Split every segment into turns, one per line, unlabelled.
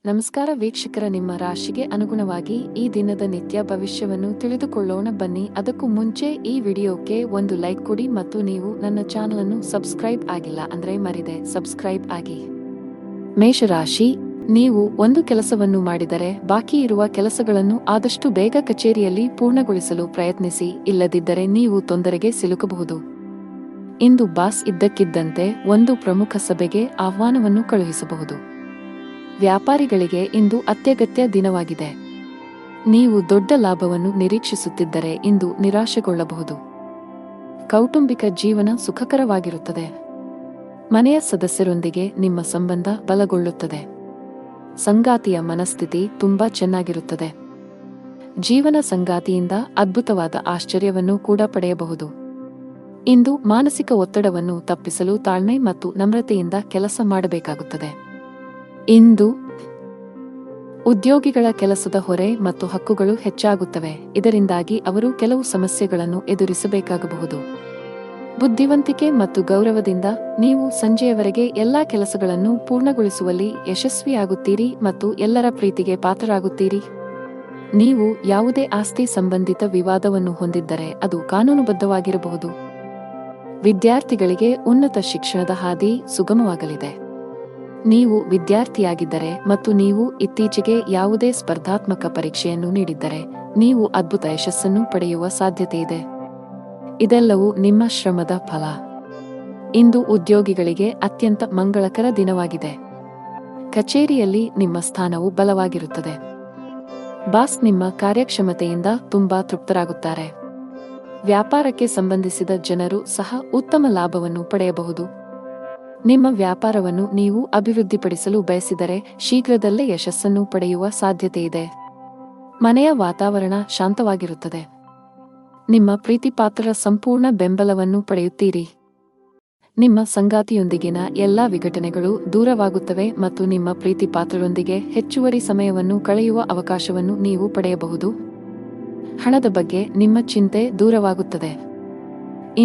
ನಮಸ್ಕಾರ ವೀಕ್ಷಕರ, ನಿಮ್ಮ ರಾಶಿಗೆ ಅನುಗುಣವಾಗಿ ಈ ದಿನದ ನಿತ್ಯ ಭವಿಷ್ಯವನ್ನು ತಿಳಿದುಕೊಳ್ಳೋಣ ಬನ್ನಿ. ಅದಕ್ಕೂ ಮುಂಚೆ ಈ ವಿಡಿಯೋಕ್ಕೆ ಒಂದು ಲೈಕ್ ಕೊಡಿ ಮತ್ತು ನೀವು ನನ್ನ ಚಾನಲ್ ಅನ್ನು ಸಬ್ಸ್ಕ್ರೈಬ್ ಆಗಿಲ್ಲ ಅಂದ್ರೆ ಮರಿದೆ ಸಬ್ಸ್ಕ್ರೈಬ್ ಆಗಿ. ಮೇಷರಾಶಿ, ನೀವು ಒಂದು ಕೆಲಸವನ್ನು ಮಾಡಿದರೆ ಬಾಕಿ ಇರುವ ಕೆಲಸಗಳನ್ನು ಆದಷ್ಟು ಬೇಗ ಕಚೇರಿಯಲ್ಲಿ ಪೂರ್ಣಗೊಳಿಸಲು ಪ್ರಯತ್ನಿಸಿ, ಇಲ್ಲದಿದ್ದರೆ ನೀವು ತೊಂದರೆಗೆ ಸಿಲುಕಬಹುದು. ಇಂದು ಬಾಸ್ ಇದ್ದಕ್ಕಿದ್ದಂತೆ ಒಂದು ಪ್ರಮುಖ ಸಭೆಗೆ ಆಹ್ವಾನವನ್ನು ಕಳುಹಿಸಬಹುದು. ವ್ಯಾಪಾರಿಗಳಿಗೆ ಇಂದು ಅತ್ಯಗತ್ಯ ದಿನವಾಗಿದೆ. ನೀವು ದೊಡ್ಡ ಲಾಭವನ್ನು ನಿರೀಕ್ಷಿಸುತ್ತಿದ್ದರೆ ಇಂದು ನಿರಾಶೆಗೊಳ್ಳಬಹುದು. ಕೌಟುಂಬಿಕ ಜೀವನ ಸುಖಕರವಾಗಿರುತ್ತದೆ. ಮನೆಯ ಸದಸ್ಯರೊಂದಿಗೆ ನಿಮ್ಮ ಸಂಬಂಧ ಬಲಗೊಳ್ಳುತ್ತದೆ. ಸಂಗಾತಿಯ ಮನಸ್ಥಿತಿ ತುಂಬಾ ಚೆನ್ನಾಗಿರುತ್ತದೆ. ಜೀವನ ಸಂಗಾತಿಯಿಂದ ಅದ್ಭುತವಾದ ಆಶ್ಚರ್ಯವನ್ನು ಕೂಡ ಪಡೆಯಬಹುದು. ಇಂದು ಮಾನಸಿಕ ಒತ್ತಡವನ್ನು ತಪ್ಪಿಸಲು ತಾಳ್ಮೆ ಮತ್ತು ನಮ್ರತೆಯಿಂದ ಕೆಲಸ ಮಾಡಬೇಕಾಗುತ್ತದೆ. ಇಂದು ಉದ್ಯೋಗಿಗಳ ಕೆಲಸದ ಹೊರೆ ಮತ್ತು ಹಕ್ಕುಗಳು ಹೆಚ್ಚಾಗುತ್ತವೆ, ಇದರಿಂದಾಗಿ ಅವರು ಕೆಲವು ಸಮಸ್ಯೆಗಳನ್ನು ಎದುರಿಸಬೇಕಾಗಬಹುದು. ಬುದ್ಧಿವಂತಿಕೆ ಮತ್ತು ಗೌರವದಿಂದ ನೀವು ಸಂಜೆಯವರೆಗೆ ಎಲ್ಲಾ ಕೆಲಸಗಳನ್ನು ಪೂರ್ಣಗೊಳಿಸುವಲ್ಲಿ ಯಶಸ್ವಿಯಾಗುತ್ತೀರಿ ಮತ್ತು ಎಲ್ಲರ ಪ್ರೀತಿಗೆ ಪಾತ್ರರಾಗುತ್ತೀರಿ. ನೀವು ಯಾವುದೇ ಆಸ್ತಿ ಸಂಬಂಧಿತ ವಿವಾದವನ್ನು ಹೊಂದಿದ್ದರೆ ಅದು ಕಾನೂನುಬದ್ಧವಾಗಿರಬಹುದು. ವಿದ್ಯಾರ್ಥಿಗಳಿಗೆ ಉನ್ನತ ಶಿಕ್ಷಣದ ಹಾದಿ ಸುಗಮವಾಗಲಿದೆ. ನೀವು ವಿದ್ಯಾರ್ಥಿಯಾಗಿದ್ದರೆ ಮತ್ತು ನೀವು ಇತ್ತೀಚೆಗೆ ಯಾವುದೇ ಸ್ಪರ್ಧಾತ್ಮಕ ಪರೀಕ್ಷೆಯನ್ನು ನೀಡಿದ್ದರೆ ನೀವು ಅದ್ಭುತ ಯಶಸ್ಸನ್ನು ಪಡೆಯುವ ಸಾಧ್ಯತೆಯಿದೆ. ಇದೆಲ್ಲವೂ ನಿಮ್ಮ ಶ್ರಮದ ಫಲ. ಇಂದು ಉದ್ಯೋಗಿಗಳಿಗೆ ಅತ್ಯಂತ ಮಂಗಳಕರ ದಿನವಾಗಿದೆ. ಕಚೇರಿಯಲ್ಲಿ ನಿಮ್ಮ ಸ್ಥಾನವು ಬಲವಾಗಿರುತ್ತದೆ. ಬಾಸ್ ನಿಮ್ಮ ಕಾರ್ಯಕ್ಷಮತೆಯಿಂದ ತುಂಬಾ ತೃಪ್ತರಾಗುತ್ತಾರೆ. ವ್ಯಾಪಾರಕ್ಕೆ ಸಂಬಂಧಿಸಿದ ಜನರು ಸಹ ಉತ್ತಮ ಲಾಭವನ್ನು ಪಡೆಯಬಹುದು. ನಿಮ್ಮ ವ್ಯಾಪಾರವನ್ನು ನೀವು ಅಭಿವೃದ್ಧಿಪಡಿಸಲು ಬಯಸಿದರೆ ಶೀಘ್ರದಲ್ಲೇ ಯಶಸ್ಸನ್ನು ಪಡೆಯುವ ಸಾಧ್ಯತೆಯಿದೆ. ಮನೆಯ ವಾತಾವರಣ ಶಾಂತವಾಗಿರುತ್ತದೆ. ನಿಮ್ಮ ಪ್ರೀತಿಪಾತ್ರರ ಸಂಪೂರ್ಣ ಬೆಂಬಲವನ್ನು ಪಡೆಯುತ್ತೀರಿ. ನಿಮ್ಮ ಸಂಗಾತಿಯೊಂದಿಗಿನ ಎಲ್ಲಾ ವಿಘಟನೆಗಳು ದೂರವಾಗುತ್ತವೆ ಮತ್ತು ನಿಮ್ಮ ಪ್ರೀತಿಪಾತ್ರರೊಂದಿಗೆ ಹೆಚ್ಚುವರಿ ಸಮಯವನ್ನು ಕಳೆಯುವ ಅವಕಾಶವನ್ನು ನೀವು ಪಡೆಯಬಹುದು. ಹಣದ ಬಗ್ಗೆ ನಿಮ್ಮ ಚಿಂತೆ ದೂರವಾಗುತ್ತದೆ.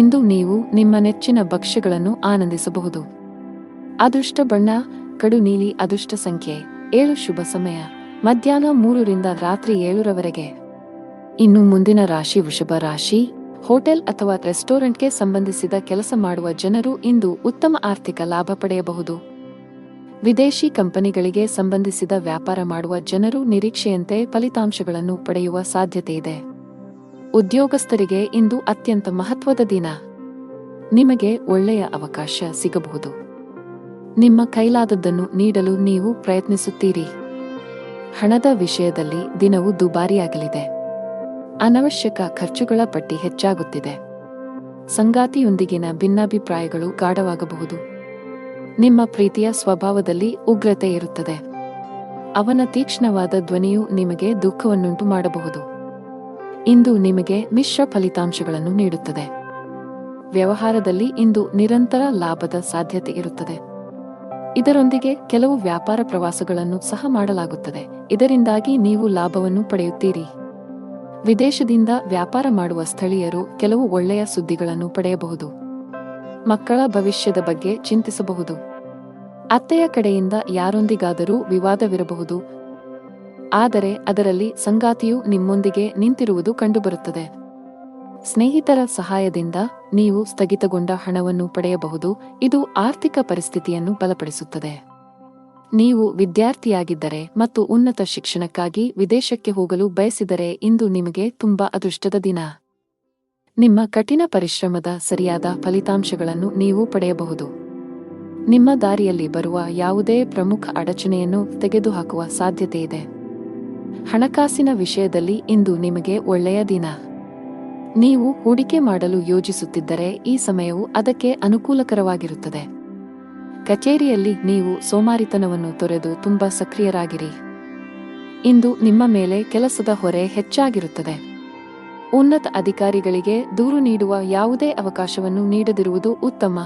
ಇಂದು ನೀವು ನಿಮ್ಮ ನೆಚ್ಚಿನ ಭಕ್ಷ್ಯಗಳನ್ನು ಆನಂದಿಸಬಹುದು. ಅದೃಷ್ಟ ಬಣ್ಣ ಕಡು ನೀಲಿ. ಅದೃಷ್ಟ ಸಂಖ್ಯೆ 7. ಶುಭ ಸಮಯ ಮಧ್ಯಾಹ್ನ 3 ರಿಂದ ರಾತ್ರಿ 7 ಇನ್ನು ಮುಂದಿನ ರಾಶಿ ವೃಷಭ ರಾಶಿ. ಹೋಟೆಲ್ ಅಥವಾ ರೆಸ್ಟೋರೆಂಟ್ಗೆ ಸಂಬಂಧಿಸಿದ ಕೆಲಸ ಮಾಡುವ ಜನರು ಇಂದು ಉತ್ತಮ ಆರ್ಥಿಕ ಲಾಭ ಪಡೆಯಬಹುದು. ವಿದೇಶಿ ಕಂಪನಿಗಳಿಗೆ ಸಂಬಂಧಿಸಿದ ವ್ಯಾಪಾರ ಮಾಡುವ ಜನರು ನಿರೀಕ್ಷೆಯಂತೆ ಫಲಿತಾಂಶಗಳನ್ನು ಪಡೆಯುವ ಸಾಧ್ಯತೆಯಿದೆ. ಉದ್ಯೋಗಸ್ಥರಿಗೆ ಇಂದು ಅತ್ಯಂತ ಮಹತ್ವದ ದಿನ. ನಿಮಗೆ ಒಳ್ಳೆಯ ಅವಕಾಶ ಸಿಗಬಹುದು. ನಿಮ್ಮ ಕೈಲಾದದ್ದನ್ನು ನೀಡಲು ನೀವು ಪ್ರಯತ್ನಿಸುತ್ತೀರಿ. ಹಣದ ವಿಷಯದಲ್ಲಿ ದಿನವು ದುಬಾರಿಯಾಗಲಿದೆ. ಅನವಶ್ಯಕ ಖರ್ಚುಗಳ ಪಟ್ಟಿ ಹೆಚ್ಚಾಗುತ್ತಿದೆ. ಸಂಗಾತಿಯೊಂದಿಗಿನ ಭಿನ್ನಾಭಿಪ್ರಾಯಗಳು ಗಾಢವಾಗಬಹುದು. ನಿಮ್ಮ ಪ್ರೀತಿಯ ಸ್ವಭಾವದಲ್ಲಿ ಉಗ್ರತೆ ಇರುತ್ತದೆ. ಅವನ ತೀಕ್ಷ್ಣವಾದ ಧ್ವನಿಯು ನಿಮಗೆ ದುಃಖವನ್ನುಂಟು ಮಾಡಬಹುದು. ಇಂದು ನಿಮಗೆ ಮಿಶ್ರ ಫಲಿತಾಂಶಗಳನ್ನು ನೀಡುತ್ತದೆ. ವ್ಯವಹಾರದಲ್ಲಿ ಇಂದು ನಿರಂತರ ಲಾಭದ ಸಾಧ್ಯತೆ ಇರುತ್ತದೆ. ಇದರೊಂದಿಗೆ ಕೆಲವು ವ್ಯಾಪಾರ ಪ್ರವಾಸಗಳನ್ನು ಸಹ ಮಾಡಲಾಗುತ್ತದೆ, ಇದರಿಂದಾಗಿ ನೀವು ಲಾಭವನ್ನು ಪಡೆಯುತ್ತೀರಿ. ವಿದೇಶದಿಂದ ವ್ಯಾಪಾರ ಮಾಡುವ ಸ್ಥಳೀಯರು ಕೆಲವು ಒಳ್ಳೆಯ ಸುದ್ದಿಗಳನ್ನು ಪಡೆಯಬಹುದು. ಮಕ್ಕಳ ಭವಿಷ್ಯದ ಬಗ್ಗೆ ಚಿಂತಿಸಬಹುದು. ಅತ್ತೆಯ ಕಡೆಯಿಂದ ಯಾರೊಂದಿಗಾದರೂ ವಿವಾದವಿರಬಹುದು, ಆದರೆ ಅದರಲ್ಲಿ ಸಂಗಾತಿಯು ನಿಮ್ಮೊಂದಿಗೆ ನಿಂತಿರುವುದು ಕಂಡುಬರುತ್ತದೆ. ಸ್ನೇಹಿತರ ಸಹಾಯದಿಂದ ನೀವು ಸ್ಥಗಿತಗೊಂಡ ಹಣವನ್ನು ಪಡೆಯಬಹುದು, ಇದು ಆರ್ಥಿಕ ಪರಿಸ್ಥಿತಿಯನ್ನು ಬಲಪಡಿಸುತ್ತದೆ. ನೀವು ವಿದ್ಯಾರ್ಥಿಯಾಗಿದ್ದರೆ ಮತ್ತು ಉನ್ನತ ಶಿಕ್ಷಣಕ್ಕಾಗಿ ವಿದೇಶಕ್ಕೆ ಹೋಗಲು ಬಯಸಿದರೆ ಇಂದು ನಿಮಗೆ ತುಂಬಾ ಅದೃಷ್ಟದ ದಿನ. ನಿಮ್ಮ ಕಠಿಣ ಪರಿಶ್ರಮದ ಸರಿಯಾದ ಫಲಿತಾಂಶಗಳನ್ನು ನೀವು ಪಡೆಯಬಹುದು. ನಿಮ್ಮ ದಾರಿಯಲ್ಲಿ ಬರುವ ಯಾವುದೇ ಪ್ರಮುಖ ಅಡಚಣೆಯನ್ನು ತೆಗೆದುಹಾಕುವ ಸಾಧ್ಯತೆಯಿದೆ. ಹಣಕಾಸಿನ ವಿಷಯದಲ್ಲಿ ಇಂದು ನಿಮಗೆ ಒಳ್ಳೆಯ ದಿನ. ನೀವು ಹೂಡಿಕೆ ಮಾಡಲು ಯೋಜಿಸುತ್ತಿದ್ದರೆ ಈ ಸಮಯವು ಅದಕ್ಕೆ ಅನುಕೂಲಕರವಾಗಿರುತ್ತದೆ. ಕಚೇರಿಯಲ್ಲಿ ನೀವು ಸೋಮಾರಿತನವನ್ನು ತೊರೆದು ತುಂಬಾ ಸಕ್ರಿಯರಾಗಿರಿ. ಇಂದು ನಿಮ್ಮ ಮೇಲೆ ಕೆಲಸದ ಹೊರೆ ಹೆಚ್ಚಾಗಿರುತ್ತದೆ. ಉನ್ನತ ಅಧಿಕಾರಿಗಳಿಗೆ ದೂರು ನೀಡುವ ಯಾವುದೇ ಅವಕಾಶವನ್ನು ನೀಡದಿರುವುದು ಉತ್ತಮ.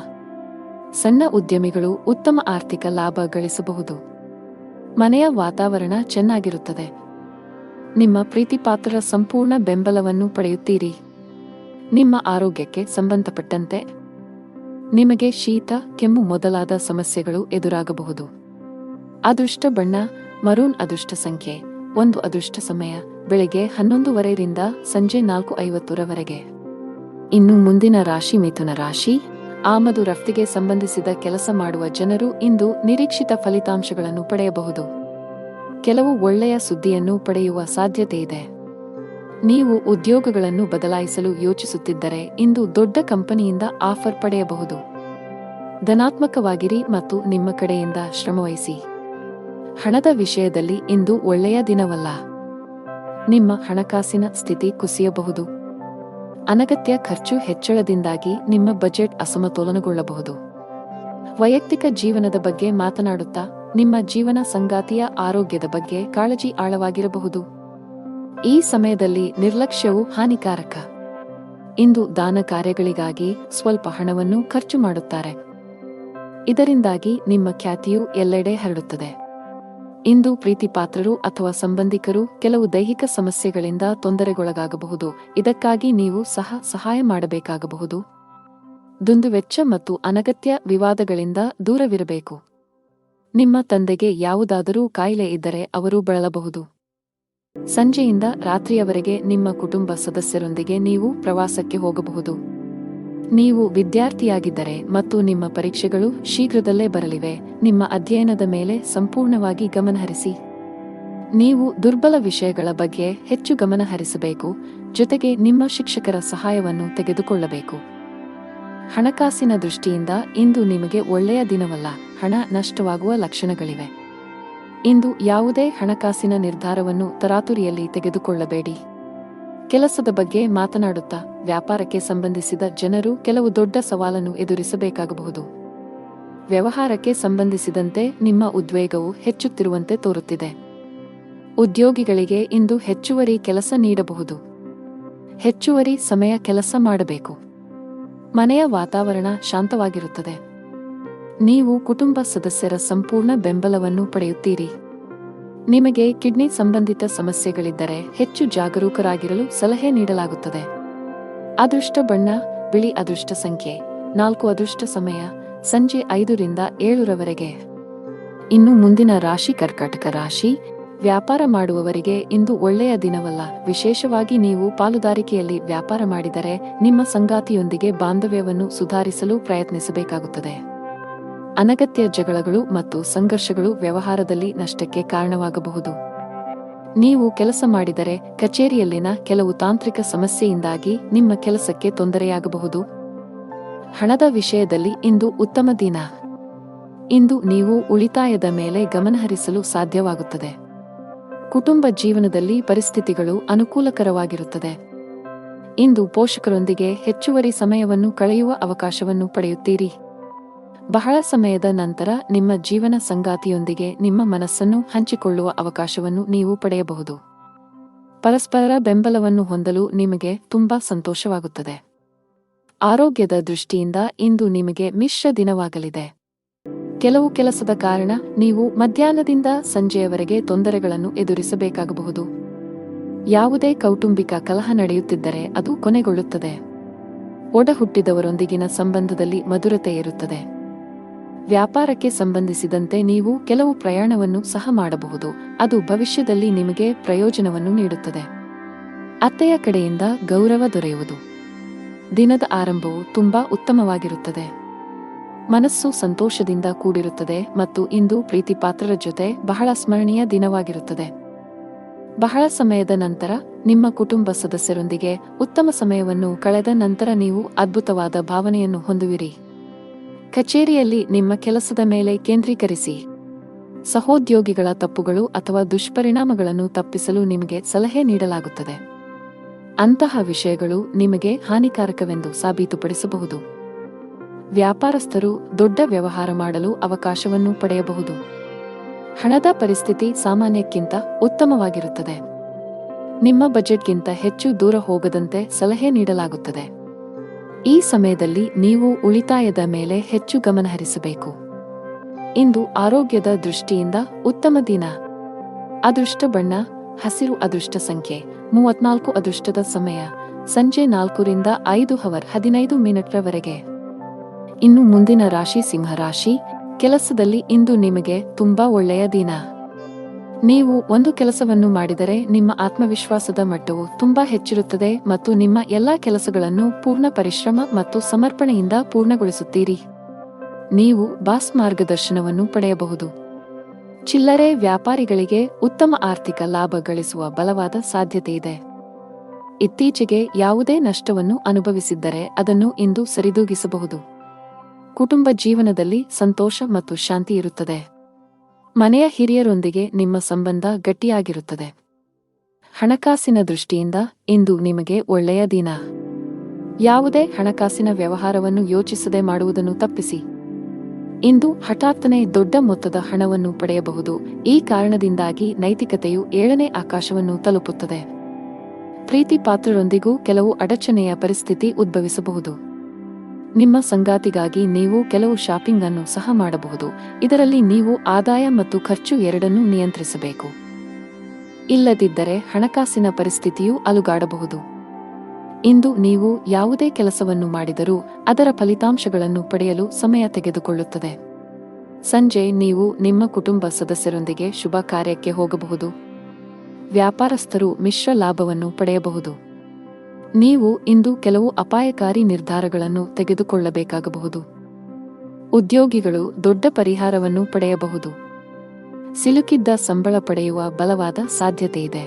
ಸಣ್ಣ ಉದ್ಯಮಿಗಳು ಉತ್ತಮ ಆರ್ಥಿಕ ಲಾಭ ಗಳಿಸಬಹುದು. ಮನೆಯ ವಾತಾವರಣ ಚೆನ್ನಾಗಿರುತ್ತದೆ. ನಿಮ್ಮ ಪ್ರೀತಿಪಾತ್ರರ ಸಂಪೂರ್ಣ ಬೆಂಬಲವನ್ನು ಪಡೆಯುತ್ತೀರಿ. ನಿಮ್ಮ ಆರೋಗ್ಯಕ್ಕೆ ಸಂಬಂಧಪಟ್ಟಂತೆ ನಿಮಗೆ ಶೀತ, ಕೆಮ್ಮು ಮೊದಲಾದ ಸಮಸ್ಯೆಗಳು ಎದುರಾಗಬಹುದು. ಅದೃಷ್ಟ ಬಣ್ಣ ಮರೂನ್ ಅದೃಷ್ಟ ಸಂಖ್ಯೆ 1 ಅದೃಷ್ಟ ಸಮಯ ಬೆಳಗ್ಗೆ 11:30 ರಿಂದ ಸಂಜೆ 4:50 ಇನ್ನು ಮುಂದಿನ ರಾಶಿ ಮಿಥುನ ರಾಶಿ. ಆಮದು ರಫ್ತಿಗೆ ಸಂಬಂಧಿಸಿದ ಕೆಲಸ ಮಾಡುವ ಜನರು ಇಂದು ನಿರೀಕ್ಷಿತ ಫಲಿತಾಂಶಗಳನ್ನು ಪಡೆಯಬಹುದು. ಕೆಲವು ಒಳ್ಳೆಯ ಸುದ್ದಿಯನ್ನು ಪಡೆಯುವ ಸಾಧ್ಯತೆಯಿದೆ. ನೀವು ಉದ್ಯೋಗಗಳನ್ನು ಬದಲಾಯಿಸಲು ಯೋಚಿಸುತ್ತಿದ್ದರೆ ಇಂದು ದೊಡ್ಡ ಕಂಪನಿಯಿಂದ ಆಫರ್ ಪಡೆಯಬಹುದು. ಧನಾತ್ಮಕವಾಗಿರಿ ಮತ್ತು ನಿಮ್ಮ ಕಡೆಯಿಂದ ಶ್ರಮವಹಿಸಿ. ಹಣದ ವಿಷಯದಲ್ಲಿ ಇಂದು ಒಳ್ಳೆಯ ದಿನವಲ್ಲ. ನಿಮ್ಮ ಹಣಕಾಸಿನ ಸ್ಥಿತಿ ಕುಸಿಯಬಹುದು. ಅನಗತ್ಯ ಖರ್ಚು ಹೆಚ್ಚಳದಿಂದಾಗಿ ನಿಮ್ಮ ಬಜೆಟ್ ಅಸಮತೋಲನಗೊಳ್ಳಬಹುದು. ವೈಯಕ್ತಿಕ ಜೀವನದ ಬಗ್ಗೆ ಮಾತನಾಡುತ್ತಾ ನಿಮ್ಮ ಜೀವನ ಸಂಗಾತಿಯ ಆರೋಗ್ಯದ ಬಗ್ಗೆ ಕಾಳಜಿ ಆಳವಾಗಿರಬಹುದು. ಈ ಸಮಯದಲ್ಲಿ ನಿರ್ಲಕ್ಷ್ಯವು ಹಾನಿಕಾರಕ. ಇಂದು ದಾನ ಕಾರ್ಯಗಳಿಗಾಗಿ ಸ್ವಲ್ಪ ಹಣವನ್ನು ಖರ್ಚು ಮಾಡುತ್ತಾರೆ. ಇದರಿಂದಾಗಿ ನಿಮ್ಮ ಖ್ಯಾತಿಯು ಎಲ್ಲೆಡೆ ಹರಡುತ್ತದೆ. ಇಂದು ಪ್ರೀತಿಪಾತ್ರರು ಅಥವಾ ಸಂಬಂಧಿಕರು ಕೆಲವು ದೈಹಿಕ ಸಮಸ್ಯೆಗಳಿಂದ ತೊಂದರೆಗೊಳಗಾಗಬಹುದು. ಇದಕ್ಕಾಗಿ ನೀವು ಸಹಾಯ ಮಾಡಬೇಕಾಗಬಹುದು. ದುಂದುವೆಚ್ಚ ಮತ್ತು ಅನಗತ್ಯ ವಿವಾದಗಳಿಂದ ದೂರವಿರಬೇಕು. ನಿಮ್ಮ ತಂದೆಗೆ ಯಾವುದಾದರೂ ಕಾಯಿಲೆ ಇದ್ದರೆ ಅವರು ಬಳಲಬಹುದು. ಸಂಜೆಯಿಂದ ರಾತ್ರಿಯವರೆಗೆ ನಿಮ್ಮ ಕುಟುಂಬ ಸದಸ್ಯರೊಂದಿಗೆ ನೀವು ಪ್ರವಾಸಕ್ಕೆ ಹೋಗಬಹುದು. ನೀವು ವಿದ್ಯಾರ್ಥಿಯಾಗಿದ್ದರೆ ಮತ್ತು ನಿಮ್ಮ ಪರೀಕ್ಷೆಗಳು ಶೀಘ್ರದಲ್ಲೇ ಬರಲಿವೆ, ನಿಮ್ಮ ಅಧ್ಯಯನದ ಮೇಲೆ ಸಂಪೂರ್ಣವಾಗಿ ಗಮನಹರಿಸಿ. ನೀವು ದುರ್ಬಲ ವಿಷಯಗಳ ಬಗ್ಗೆ ಹೆಚ್ಚು ಗಮನ ಹರಿಸಬೇಕು, ಜೊತೆಗೆ ನಿಮ್ಮ ಶಿಕ್ಷಕರ ಸಹಾಯವನ್ನು ತೆಗೆದುಕೊಳ್ಳಬೇಕು. ಹಣಕಾಸಿನ ದೃಷ್ಟಿಯಿಂದ ಇಂದು ನಿಮಗೆ ಒಳ್ಳೆಯ ದಿನವಲ್ಲ. ಹಣ ನಷ್ಟವಾಗುವ ಲಕ್ಷಣಗಳಿವೆ. ಇಂದು ಯಾವುದೇ ಹಣಕಾಸಿನ ನಿರ್ಧಾರವನ್ನು ತರಾತುರಿಯಲ್ಲಿ ತೆಗೆದುಕೊಳ್ಳಬೇಡಿ. ಕೆಲಸದ ಬಗ್ಗೆ ಮಾತನಾಡುತ್ತಾ ವ್ಯಾಪಾರಕ್ಕೆ ಸಂಬಂಧಿಸಿದ ಜನರು ಕೆಲವು ದೊಡ್ಡ ಸವಾಲನ್ನು ಎದುರಿಸಬೇಕಾಗಬಹುದು. ವ್ಯವಹಾರಕ್ಕೆ ಸಂಬಂಧಿಸಿದಂತೆ ನಿಮ್ಮ ಉದ್ವೇಗವು ಹೆಚ್ಚುತ್ತಿರುವಂತೆ ತೋರುತ್ತಿದೆ. ಉದ್ಯೋಗಿಗಳಿಗೆ ಇಂದು ಹೆಚ್ಚುವರಿ ಕೆಲಸ ನೀಡಬಹುದು. ಹೆಚ್ಚುವರಿ ಸಮಯ ಕೆಲಸ ಮಾಡಬೇಕು. ಮನೆಯ ವಾತಾವರಣ ಶಾಂತವಾಗಿರುತ್ತದೆ. ನೀವು ಕುಟುಂಬ ಸದಸ್ಯರ ಸಂಪೂರ್ಣ ಬೆಂಬಲವನ್ನು ಪಡೆಯುತ್ತೀರಿ. ನಿಮಗೆ ಕಿಡ್ನಿ ಸಂಬಂಧಿತ ಸಮಸ್ಯೆಗಳಿದ್ದರೆ ಹೆಚ್ಚು ಜಾಗರೂಕರಾಗಿರಲು ಸಲಹೆ ನೀಡಲಾಗುತ್ತದೆ. ಅದೃಷ್ಟ ಬಣ್ಣ ಬಿಳಿ. ಅದೃಷ್ಟ ಸಂಖ್ಯೆ 4 ಅದೃಷ್ಟ ಸಮಯ ಸಂಜೆ 5 ರಿಂದ 7 ಇನ್ನು ಮುಂದಿನ ರಾಶಿ ಕರ್ಕಾಟಕ ರಾಶಿ. ವ್ಯಾಪಾರ ಮಾಡುವವರಿಗೆ ಇಂದು ಒಳ್ಳೆಯ ದಿನವಲ್ಲ. ವಿಶೇಷವಾಗಿ ನೀವು ಪಾಲುದಾರಿಕೆಯಲ್ಲಿ ವ್ಯಾಪಾರ ಮಾಡಿದರೆ ನಿಮ್ಮ ಸಂಗಾತಿಯೊಂದಿಗೆ ಬಾಂಧವ್ಯವನ್ನು ಸುಧಾರಿಸಲು ಪ್ರಯತ್ನಿಸಬೇಕಾಗುತ್ತದೆ. ಅನಗತ್ಯ ಜಗಳಗಳು ಮತ್ತು ಸಂಘರ್ಷಗಳು ವ್ಯವಹಾರದಲ್ಲಿ ನಷ್ಟಕ್ಕೆ ಕಾರಣವಾಗಬಹುದು. ನೀವು ಕೆಲಸ ಮಾಡಿದರೆ ಕಚೇರಿಯಲ್ಲಿನ ಕೆಲವು ತಾಂತ್ರಿಕ ಸಮಸ್ಯೆಯಿಂದಾಗಿ ನಿಮ್ಮ ಕೆಲಸಕ್ಕೆ ತೊಂದರೆಯಾಗಬಹುದು. ಹಣದ ವಿಷಯದಲ್ಲಿ ಇಂದು ಉತ್ತಮ ದಿನ. ಇಂದು ನೀವು ಉಳಿತಾಯದ ಮೇಲೆ ಗಮನಹರಿಸಲು ಸಾಧ್ಯವಾಗುತ್ತದೆ. ಕುಟುಂಬ ಜೀವನದಲ್ಲಿ ಪರಿಸ್ಥಿತಿಗಳು ಅನುಕೂಲಕರವಾಗಿರುತ್ತದೆ. ಇಂದು ಪೋಷಕರೊಂದಿಗೆ ಹೆಚ್ಚುವರಿ ಸಮಯವನ್ನು ಕಳೆಯುವ ಅವಕಾಶವನ್ನು ಪಡೆಯುತ್ತೀರಿ. ಬಹಳ ಸಮಯದ ನಂತರ ನಿಮ್ಮ ಜೀವನ ಸಂಗಾತಿಯೊಂದಿಗೆ ನಿಮ್ಮ ಮನಸ್ಸನ್ನು ಹಂಚಿಕೊಳ್ಳುವ ಅವಕಾಶವನ್ನು ನೀವು ಪಡೆಯಬಹುದು. ಪರಸ್ಪರ ಬೆಂಬಲವನ್ನು ಹೊಂದಲು ನಿಮಗೆ ತುಂಬಾ ಸಂತೋಷವಾಗುತ್ತದೆ. ಆರೋಗ್ಯದ ದೃಷ್ಟಿಯಿಂದ ಇಂದು ನಿಮಗೆ ಮಿಶ್ರ ದಿನವಾಗಲಿದೆ. ಕೆಲವು ಕೆಲಸದ ಕಾರಣ ನೀವು ಮಧ್ಯಾಹ್ನದಿಂದ ಸಂಜೆಯವರೆಗೆ ತೊಂದರೆಗಳನ್ನು ಎದುರಿಸಬೇಕಾಗಬಹುದು. ಯಾವುದೇ ಕೌಟುಂಬಿಕ ಕಲಹ ನಡೆಯುತ್ತಿದ್ದರೆ ಅದು ಕೊನೆಗೊಳ್ಳುತ್ತದೆ. ಒಡಹುಟ್ಟಿದವರೊಂದಿಗಿನ ಸಂಬಂಧದಲ್ಲಿ ಮಧುರತೆ ಇರುತ್ತದೆ. ವ್ಯಾಪಾರಕ್ಕೆ ಸಂಬಂಧಿಸಿದಂತೆ ನೀವು ಕೆಲವು ಪ್ರಯಾಣವನ್ನು ಸಹ ಮಾಡಬಹುದು. ಅದು ಭವಿಷ್ಯದಲ್ಲಿ ನಿಮಗೆ ಪ್ರಯೋಜನವನ್ನು ನೀಡುತ್ತದೆ. ಅತ್ತೆಯ ಕಡೆಯಿಂದ ಗೌರವ ದೊರೆಯುವುದು. ದಿನದ ಆರಂಭವು ತುಂಬಾ ಉತ್ತಮವಾಗಿರುತ್ತದೆ. ಮನಸ್ಸು ಸಂತೋಷದಿಂದ ಕೂಡಿರುತ್ತದೆ ಮತ್ತು ಇಂದು ಪ್ರೀತಿಪಾತ್ರರ ಜೊತೆ ಬಹಳ ಸ್ಮರಣೀಯ ದಿನವಾಗಿರುತ್ತದೆ. ಬಹಳ ಸಮಯದ ನಂತರ ನಿಮ್ಮ ಕುಟುಂಬ ಸದಸ್ಯರೊಂದಿಗೆ ಉತ್ತಮ ಸಮಯವನ್ನು ಕಳೆದ ನಂತರ ನೀವು ಅದ್ಭುತವಾದ ಭಾವನೆಯನ್ನು ಹೊಂದುವಿರಿ. ಕಚೇರಿಯಲ್ಲಿ ನಿಮ್ಮ ಕೆಲಸದ ಮೇಲೆ ಕೇಂದ್ರೀಕರಿಸಿ. ಸಹೋದ್ಯೋಗಿಗಳ ತಪ್ಪುಗಳು ಅಥವಾ ದುಷ್ಪರಿಣಾಮಗಳನ್ನು ತಪ್ಪಿಸಲು ನಿಮಗೆ ಸಲಹೆ ನೀಡಲಾಗುತ್ತದೆ. ಅಂತಹ ವಿಷಯಗಳು ನಿಮಗೆ ಹಾನಿಕಾರಕವೆಂದು ಸಾಬೀತುಪಡಿಸಬಹುದು. ವ್ಯಾಪಾರಸ್ಥರು ದೊಡ್ಡ ವ್ಯವಹಾರ ಮಾಡಲು ಅವಕಾಶವನ್ನು ಪಡೆಯಬಹುದು. ಹಣದ ಪರಿಸ್ಥಿತಿ ಸಾಮಾನ್ಯಕ್ಕಿಂತ ಉತ್ತಮವಾಗಿರುತ್ತದೆ. ನಿಮ್ಮ ಬಜೆಟ್ಗಿಂತ ಹೆಚ್ಚು ದೂರ ಹೋಗದಂತೆ ಸಲಹೆ ನೀಡಲಾಗುತ್ತದೆ. ಈ ಸಮಯದಲ್ಲಿ ನೀವು ಉಳಿತಾಯದ ಮೇಲೆ ಹೆಚ್ಚು ಗಮನಹರಿಸಬೇಕು. ಇಂದು ಆರೋಗ್ಯದ ದೃಷ್ಟಿಯಿಂದ ಉತ್ತಮ ದಿನ. ಅದೃಷ್ಟ ಬಣ್ಣ ಹಸಿರು. ಅದೃಷ್ಟ ಸಂಖ್ಯೆ 34 ಅದೃಷ್ಟದ ಸಮಯ ಸಂಜೆ 4 ರಿಂದ 5:15 ಇನ್ನು ಮುಂದಿನ ರಾಶಿ ಸಿಂಹ ರಾಶಿ. ಕೆಲಸದಲ್ಲಿ ಇಂದು ನಿಮಗೆ ತುಂಬಾ ಒಳ್ಳೆಯ ದಿನ. ನೀವು ಒಂದು ಕೆಲಸವನ್ನು ಮಾಡಿದರೆ ನಿಮ್ಮ ಆತ್ಮವಿಶ್ವಾಸದ ಮಟ್ಟವು ತುಂಬಾ ಹೆಚ್ಚಿರುತ್ತದೆ ಮತ್ತು ನಿಮ್ಮ ಎಲ್ಲಾ ಕೆಲಸಗಳನ್ನು ಪೂರ್ಣ ಪರಿಶ್ರಮ ಮತ್ತು ಸಮರ್ಪಣೆಯಿಂದ ಪೂರ್ಣಗೊಳಿಸುತ್ತೀರಿ. ನೀವು ಬಾಸ್ ಮಾರ್ಗದರ್ಶನವನ್ನು ಪಡೆಯಬಹುದು. ಚಿಲ್ಲರೆ ವ್ಯಾಪಾರಿಗಳಿಗೆ ಉತ್ತಮ ಆರ್ಥಿಕ ಲಾಭ ಗಳಿಸುವ ಬಲವಾದ ಸಾಧ್ಯತೆಯಿದೆ. ಇತ್ತೀಚೆಗೆ ಯಾವುದೇ ನಷ್ಟವನ್ನು ಅನುಭವಿಸಿದ್ದರೆ ಅದನ್ನು ಇಂದು ಸರಿದೂಗಿಸಬಹುದು. ಕುಟುಂಬ ಜೀವನದಲ್ಲಿ ಸಂತೋಷ ಮತ್ತು ಶಾಂತಿ ಇರುತ್ತದೆ. ಮನೆಯ ಹಿರಿಯರೊಂದಿಗೆ ನಿಮ್ಮ ಸಂಬಂಧ ಗಟ್ಟಿಯಾಗಿರುತ್ತದೆ. ಹಣಕಾಸಿನ ದೃಷ್ಟಿಯಿಂದ ಇಂದು ನಿಮಗೆ ಒಳ್ಳೆಯ ದಿನ. ಯಾವುದೇ ಹಣಕಾಸಿನ ವ್ಯವಹಾರವನ್ನು ಯೋಚಿಸದೆ ಮಾಡುವುದನ್ನು ತಪ್ಪಿಸಿ. ಇಂದು ಹಠಾತ್ತನೆ ದೊಡ್ಡ ಮೊತ್ತದ ಹಣವನ್ನು ಪಡೆಯಬಹುದು. ಈ ಕಾರಣದಿಂದಾಗಿ ನೈತಿಕತೆಯು 7ನೇ ಆಕಾಶವನ್ನು ತಲುಪುತ್ತದೆ. ಪ್ರೀತಿ ಪಾತ್ರರೊಂದಿಗೂ ಕೆಲವು ಅಡಚಣೆಯ ಪರಿಸ್ಥಿತಿ ಉದ್ಭವಿಸಬಹುದು. ನಿಮ್ಮ ಸಂಗಾತಿಗಾಗಿ ನೀವು ಕೆಲವು ಶಾಪಿಂಗ್ ಅನ್ನು ಸಹ ಮಾಡಬಹುದು. ಇದರಲ್ಲಿ ನೀವು ಆದಾಯ ಮತ್ತು ಖರ್ಚು ಎರಡನ್ನೂ ನಿಯಂತ್ರಿಸಬೇಕು. ಇಲ್ಲದಿದ್ದರೆ ಹಣಕಾಸಿನ ಪರಿಸ್ಥಿತಿಯು ಅಲುಗಾಡಬಹುದು. ಇಂದು ನೀವು ಯಾವುದೇ ಕೆಲಸವನ್ನು ಮಾಡಿದರೂ ಅದರ ಫಲಿತಾಂಶಗಳನ್ನು ಪಡೆಯಲು ಸಮಯ ತೆಗೆದುಕೊಳ್ಳುತ್ತದೆ. ಸಂಜೆ ನೀವು ನಿಮ್ಮ ಕುಟುಂಬ ಸದಸ್ಯರೊಂದಿಗೆ ಶುಭ ಕಾರ್ಯಕ್ಕೆ ಹೋಗಬಹುದು. ವ್ಯಾಪಾರಸ್ಥರು ಮಿಶ್ರ ಲಾಭವನ್ನು ಪಡೆಯಬಹುದು. ನೀವು ಇಂದು ಕೆಲವು ಅಪಾಯಕಾರಿ ನಿರ್ಧಾರಗಳನ್ನು ತೆಗೆದುಕೊಳ್ಳಬೇಕಾಗಬಹುದು. ಉದ್ಯೋಗಿಗಳು ದೊಡ್ಡ ಪರಿಹಾರವನ್ನು ಪಡೆಯಬಹುದು. ಸಿಲುಕಿದ್ದ ಸಂಬಳ ಪಡೆಯುವ ಬಲವಾದ ಸಾಧ್ಯತೆಯಿದೆ.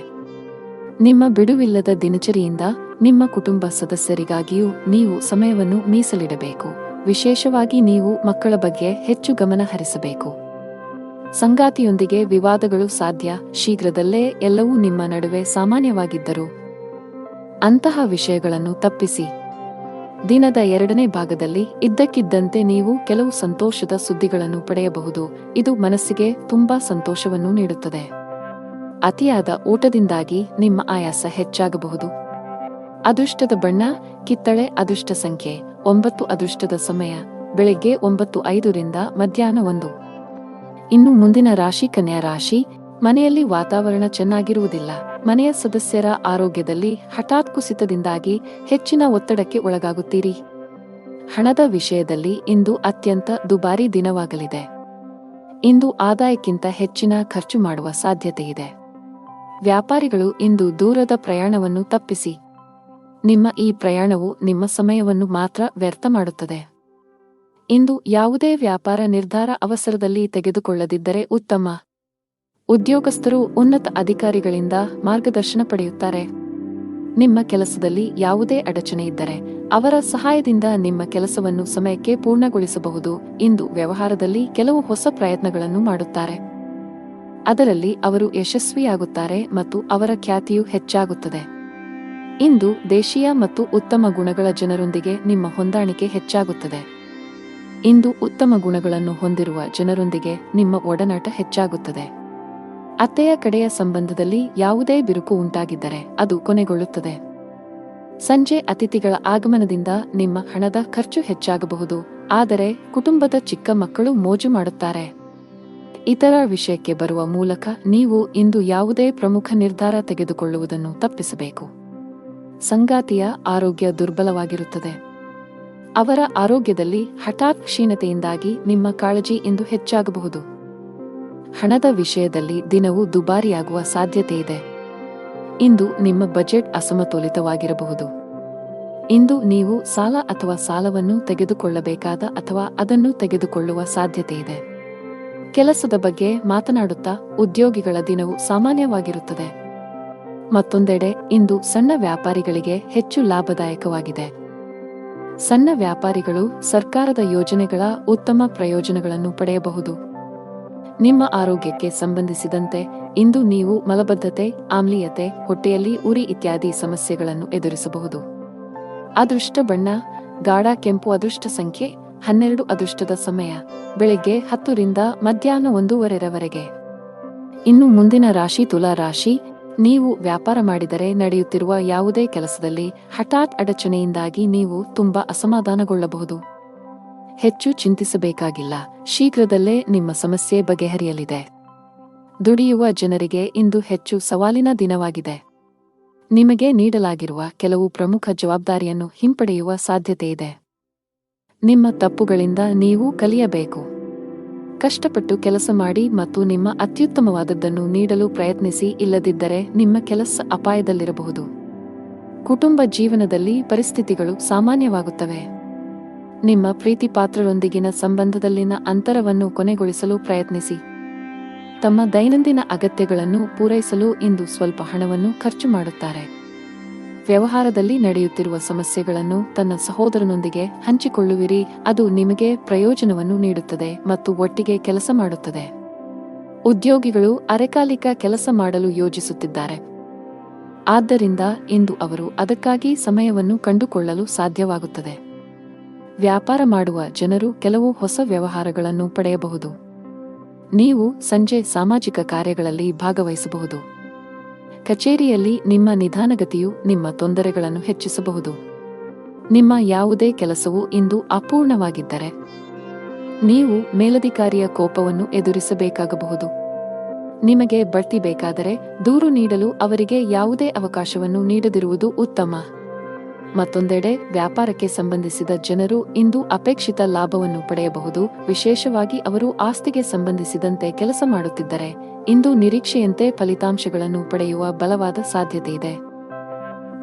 ನಿಮ್ಮ ಬಿಡುವಿಲ್ಲದ ದಿನಚರಿಯಿಂದ ನಿಮ್ಮ ಕುಟುಂಬ ಸದಸ್ಯರಿಗಾಗಿಯೂ ನೀವು ಸಮಯವನ್ನು ಮೀಸಲಿಡಬೇಕು. ವಿಶೇಷವಾಗಿ ನೀವು ಮಕ್ಕಳ ಬಗ್ಗೆ ಹೆಚ್ಚು ಗಮನ ಹರಿಸಬೇಕು. ಸಂಗಾತಿಯೊಂದಿಗೆ ವಿವಾದಗಳು ಸಾಧ್ಯ. ಶೀಘ್ರದಲ್ಲೇ ಎಲ್ಲವೂ ನಿಮ್ಮ ನಡುವೆ ಸಾಮಾನ್ಯವಾಗಿದ್ದರು ಅಂತಹ ವಿಷಯಗಳನ್ನು ತಪ್ಪಿಸಿ. ದಿನದ 2ನೇ ಭಾಗದಲ್ಲಿ ಇದ್ದಕ್ಕಿದ್ದಂತೆ ನೀವು ಕೆಲವು ಸಂತೋಷದ ಸುದ್ದಿಗಳನ್ನು ಪಡೆಯಬಹುದು. ಇದು ಮನಸ್ಸಿಗೆ ತುಂಬಾ ಸಂತೋಷವನ್ನು ನೀಡುತ್ತದೆ. ಅತಿಯಾದ ಊಟದಿಂದಾಗಿ ನಿಮ್ಮ ಆಯಾಸ ಹೆಚ್ಚಾಗಬಹುದು. ಅದೃಷ್ಟದ ಬಣ್ಣ ಕಿತ್ತಳೆ. ಅದೃಷ್ಟ ಸಂಖ್ಯೆ 9. ಅದೃಷ್ಟದ ಸಮಯ ಬೆಳಗ್ಗೆ 9:05 ರಿಂದ ಮಧ್ಯಾಹ್ನ 1. ಇನ್ನು ಮುಂದಿನ ರಾಶಿ ಕನ್ಯಾ ರಾಶಿ. ಮನೆಯಲ್ಲಿ ವಾತಾವರಣ ಚೆನ್ನಾಗಿರುವುದಿಲ್ಲ. ಮನೆಯ ಸದಸ್ಯರ ಆರೋಗ್ಯದಲ್ಲಿ ಹಠಾತ್ ಕುಸಿತದಿಂದಾಗಿ ಹೆಚ್ಚಿನ ಒತ್ತಡಕ್ಕೆ ಒಳಗಾಗುತ್ತೀರಿ. ಹಣದ ವಿಷಯದಲ್ಲಿ ಇಂದು ಅತ್ಯಂತ ದುಬಾರಿ ದಿನವಾಗಲಿದೆ. ಇಂದು ಆದಾಯಕ್ಕಿಂತ ಹೆಚ್ಚಿನ ಖರ್ಚು ಮಾಡುವ ಸಾಧ್ಯತೆಯಿದೆ. ವ್ಯಾಪಾರಿಗಳು ಇಂದು ದೂರದ ಪ್ರಯಾಣವನ್ನು ತಪ್ಪಿಸಿ. ನಿಮ್ಮ ಈ ಪ್ರಯಾಣವು ನಿಮ್ಮ ಸಮಯವನ್ನು ಮಾತ್ರ ವ್ಯರ್ಥ ಮಾಡುತ್ತದೆ. ಇಂದು ಯಾವುದೇ ವ್ಯಾಪಾರ ನಿರ್ಧಾರ ಅವಸರದಲ್ಲಿ ತೆಗೆದುಕೊಳ್ಳದಿದ್ದರೆ ಉತ್ತಮ. ಉದ್ಯೋಗಸ್ಥರು ಉನ್ನತ ಅಧಿಕಾರಿಗಳಿಂದ ಮಾರ್ಗದರ್ಶನ ಪಡೆಯುತ್ತಾರೆ. ನಿಮ್ಮ ಕೆಲಸದಲ್ಲಿ ಯಾವುದೇ ಅಡಚಣೆ ಇದ್ದರೆ ಅವರ ಸಹಾಯದಿಂದ ನಿಮ್ಮ ಕೆಲಸವನ್ನು ಸಮಯಕ್ಕೆ ಪೂರ್ಣಗೊಳಿಸಬಹುದು. ಇಂದು ವ್ಯವಹಾರದಲ್ಲಿ ಕೆಲವು ಹೊಸ ಪ್ರಯತ್ನಗಳನ್ನು ಮಾಡುತ್ತಾರೆ. ಅದರಲ್ಲಿ ಅವರು ಯಶಸ್ವಿಯಾಗುತ್ತಾರೆ ಮತ್ತು ಅವರ ಖ್ಯಾತಿಯು ಹೆಚ್ಚಾಗುತ್ತದೆ. ಇಂದು ದೇಶೀಯ ಮತ್ತು ಉತ್ತಮ ಗುಣಗಳ ಜನರೊಂದಿಗೆ ನಿಮ್ಮ ಹೊಂದಾಣಿಕೆ ಹೆಚ್ಚಾಗುತ್ತದೆ. ಇಂದು ಉತ್ತಮ ಗುಣಗಳನ್ನು ಹೊಂದಿರುವ ಜನರೊಂದಿಗೆ ನಿಮ್ಮ ಒಡನಾಟ ಹೆಚ್ಚಾಗುತ್ತದೆ. ಅತ್ತೆಯ ಕಡೆಯ ಸಂಬಂಧದಲ್ಲಿ ಯಾವುದೇ ಬಿರುಕು ಉಂಟಾಗಿದ್ದರೆ ಅದು ಕೊನೆಗೊಳ್ಳುತ್ತದೆ. ಸಂಜೆ ಅತಿಥಿಗಳ ಆಗಮನದಿಂದ ನಿಮ್ಮ ಹಣದ ಖರ್ಚು ಹೆಚ್ಚಾಗಬಹುದು. ಆದರೆ ಕುಟುಂಬದ ಚಿಕ್ಕ ಮಕ್ಕಳು ಮೋಜು ಮಾಡುತ್ತಾರೆ. ಇತರ ವಿಷಯಕ್ಕೆ ಬರುವ ಮೂಲಕ ನೀವು ಇಂದು ಯಾವುದೇ ಪ್ರಮುಖ ನಿರ್ಧಾರ ತೆಗೆದುಕೊಳ್ಳುವುದನ್ನು ತಪ್ಪಿಸಬೇಕು. ಸಂಗಾತಿಯ ಆರೋಗ್ಯ ದುರ್ಬಲವಾಗಿರುತ್ತದೆ. ಅವರ ಆರೋಗ್ಯದಲ್ಲಿ ಹಠಾತ್ ಕ್ಷೀಣತೆಯಿಂದಾಗಿ ನಿಮ್ಮ ಕಾಳಜಿ ಇಂದು ಹೆಚ್ಚಾಗಬಹುದು. ಹಣದ ವಿಷಯದಲ್ಲಿ ದಿನವು ದುಬಾರಿಯಾಗುವ ಸಾಧ್ಯತೆಯಿದೆ. ಇಂದು ನಿಮ್ಮ ಬಜೆಟ್ ಅಸಮತೋಲಿತವಾಗಿರಬಹುದು. ಇಂದು ನೀವು ಸಾಲ ಅಥವಾ ಸಾಲವನ್ನು ತೆಗೆದುಕೊಳ್ಳಬೇಕಾದ ಅಥವಾ ಅದನ್ನು ತೆಗೆದುಕೊಳ್ಳುವ ಸಾಧ್ಯತೆಯಿದೆ. ಕೆಲಸದ ಬಗ್ಗೆ ಮಾತನಾಡುತ್ತಾ ಉದ್ಯೋಗಿಗಳ ದಿನವು ಸಾಮಾನ್ಯವಾಗಿರುತ್ತದೆ. ಮತ್ತೊಂದೆಡೆ ಇಂದು ಸಣ್ಣ ವ್ಯಾಪಾರಿಗಳಿಗೆ ಹೆಚ್ಚು ಲಾಭದಾಯಕವಾಗಿದೆ. ಸಣ್ಣ ವ್ಯಾಪಾರಿಗಳು ಸರ್ಕಾರದ ಯೋಜನೆಗಳ ಉತ್ತಮ ಪ್ರಯೋಜನಗಳನ್ನು ಪಡೆಯಬಹುದು. ನಿಮ್ಮ ಆರೋಗ್ಯಕ್ಕೆ ಸಂಬಂಧಿಸಿದಂತೆ ಇಂದು ನೀವು ಮಲಬದ್ಧತೆ, ಆಮ್ಲೀಯತೆ, ಹೊಟ್ಟೆಯಲ್ಲಿ ಉರಿ ಇತ್ಯಾದಿ ಸಮಸ್ಯೆಗಳನ್ನು ಎದುರಿಸಬಹುದು. ಅದೃಷ್ಟ ಬಣ್ಣ ಗಾಢ ಕೆಂಪು. ಅದೃಷ್ಟ ಸಂಖ್ಯೆ 12. ಅದೃಷ್ಟದ ಸಮಯ ಬೆಳಗ್ಗೆ 10 ರಿಂದ ಮಧ್ಯಾಹ್ನ 1:15 ಇನ್ನು ಮುಂದಿನ ರಾಶಿ ತುಲಾ ರಾಶಿ. ನೀವು ವ್ಯಾಪಾರ ಮಾಡಿದರೆ ನಡೆಯುತ್ತಿರುವ ಯಾವುದೇ ಕೆಲಸದಲ್ಲಿ ಹಠಾತ್ ಅಡಚಣೆಯಿಂದಾಗಿ ನೀವು ತುಂಬಾ ಅಸಮಾಧಾನಗೊಳ್ಳಬಹುದು. ಹೆಚ್ಚು ಚಿಂತಿಸಬೇಕಾಗಿಲ್ಲ. ಶೀಘ್ರದಲ್ಲೇ ನಿಮ್ಮ ಸಮಸ್ಯೆ ಬಗೆಹರಿಯಲಿದೆ. ದುಡಿಯುವ ಜನರಿಗೆ ಇಂದು ಹೆಚ್ಚು ಸವಾಲಿನ ದಿನವಾಗಿದೆ. ನಿಮಗೆ ನೀಡಲಾಗಿರುವ ಕೆಲವು ಪ್ರಮುಖ ಜವಾಬ್ದಾರಿಯನ್ನು ಹಿಂಪಡೆಯುವ ಸಾಧ್ಯತೆಯಿದೆ. ನಿಮ್ಮ ತಪ್ಪುಗಳಿಂದ ನೀವು ಕಲಿಯಬೇಕು. ಕಷ್ಟಪಟ್ಟು ಕೆಲಸ ಮಾಡಿ ಮತ್ತು ನಿಮ್ಮ ಅತ್ಯುತ್ತಮವಾದದ್ದನ್ನು ನೀಡಲು ಪ್ರಯತ್ನಿಸಿ, ಇಲ್ಲದಿದ್ದರೆ ನಿಮ್ಮ ಕೆಲಸ ಅಪಾಯದಲ್ಲಿರಬಹುದು. ಕುಟುಂಬ ಜೀವನದಲ್ಲಿ ಪರಿಸ್ಥಿತಿಗಳು ಸಾಮಾನ್ಯವಾಗುತ್ತವೆ. ನಿಮ್ಮ ಪ್ರೀತಿಪಾತ್ರರೊಂದಿಗಿನ ಸಂಬಂಧದಲ್ಲಿನ ಅಂತರವನ್ನು ಕೊನೆಗೊಳಿಸಲು ಪ್ರಯತ್ನಿಸಿ. ತಮ್ಮ ದೈನಂದಿನ ಅಗತ್ಯಗಳನ್ನು ಪೂರೈಸಲು ಇಂದು ಸ್ವಲ್ಪ ಹಣವನ್ನು ಖರ್ಚು ಮಾಡುತ್ತಾರೆ. ವ್ಯವಹಾರದಲ್ಲಿ ನಡೆಯುತ್ತಿರುವ ಸಮಸ್ಯೆಗಳನ್ನು ತನ್ನ ಸಹೋದರನೊಂದಿಗೆ ಹಂಚಿಕೊಳ್ಳುವಿರಿ, ಅದು ನಿಮಗೆ ಪ್ರಯೋಜನವನ್ನು ನೀಡುತ್ತದೆ ಮತ್ತು ಒಟ್ಟಿಗೆ ಕೆಲಸ ಮಾಡುತ್ತದೆ. ಉದ್ಯೋಗಿಗಳು ಅರೆಕಾಲಿಕ ಕೆಲಸ ಮಾಡಲು ಯೋಜಿಸುತ್ತಿದ್ದಾರೆ, ಆದ್ದರಿಂದ ಇಂದು ಅವರು ಅದಕ್ಕಾಗಿ ಸಮಯವನ್ನು ಕಂಡುಕೊಳ್ಳಲು ಸಾಧ್ಯವಾಗುತ್ತದೆ. ವ್ಯಾಪಾರ ಮಾಡುವ ಜನರು ಕೆಲವು ಹೊಸ ವ್ಯವಹಾರಗಳನ್ನು ಪಡೆಯಬಹುದು. ನೀವು ಸಂಜೆ ಸಾಮಾಜಿಕ ಕಾರ್ಯಗಳಲ್ಲಿ ಭಾಗವಹಿಸಬಹುದು. ಕಚೇರಿಯಲ್ಲಿ ನಿಮ್ಮ ನಿಧಾನಗತಿಯು ನಿಮ್ಮ ತೊಂದರೆಗಳನ್ನು ಹೆಚ್ಚಿಸಬಹುದು. ನಿಮ್ಮ ಯಾವುದೇ ಕೆಲಸವು ಇಂದು ಅಪೂರ್ಣವಾಗಿದ್ದರೆ ನೀವು ಮೇಲಧಿಕಾರಿಯ ಕೋಪವನ್ನು ಎದುರಿಸಬೇಕಾಗಬಹುದು. ನಿಮಗೆ ಬಡ್ತಿ ಬೇಕಾದರೆ ದೂರು ನೀಡಲು ಅವರಿಗೆ ಯಾವುದೇ ಅವಕಾಶವನ್ನು ನೀಡದಿರುವುದು ಉತ್ತಮ. ಮತ್ತೊಂದೆಡೆ ವ್ಯಾಪಾರಕ್ಕೆ ಸಂಬಂಧಿಸಿದ ಜನರು ಇಂದು ಅಪೇಕ್ಷಿತ ಲಾಭವನ್ನು ಪಡೆಯಬಹುದು, ವಿಶೇಷವಾಗಿ ಅವರು ಆಸ್ತಿಗೆ ಸಂಬಂಧಿಸಿದಂತೆ ಕೆಲಸ ಮಾಡುತ್ತಿದ್ದರೆ ಇಂದು ನಿರೀಕ್ಷೆಯಂತೆ ಫಲಿತಾಂಶಗಳನ್ನು ಪಡೆಯುವ ಬಲವಾದ ಸಾಧ್ಯತೆಯಿದೆ.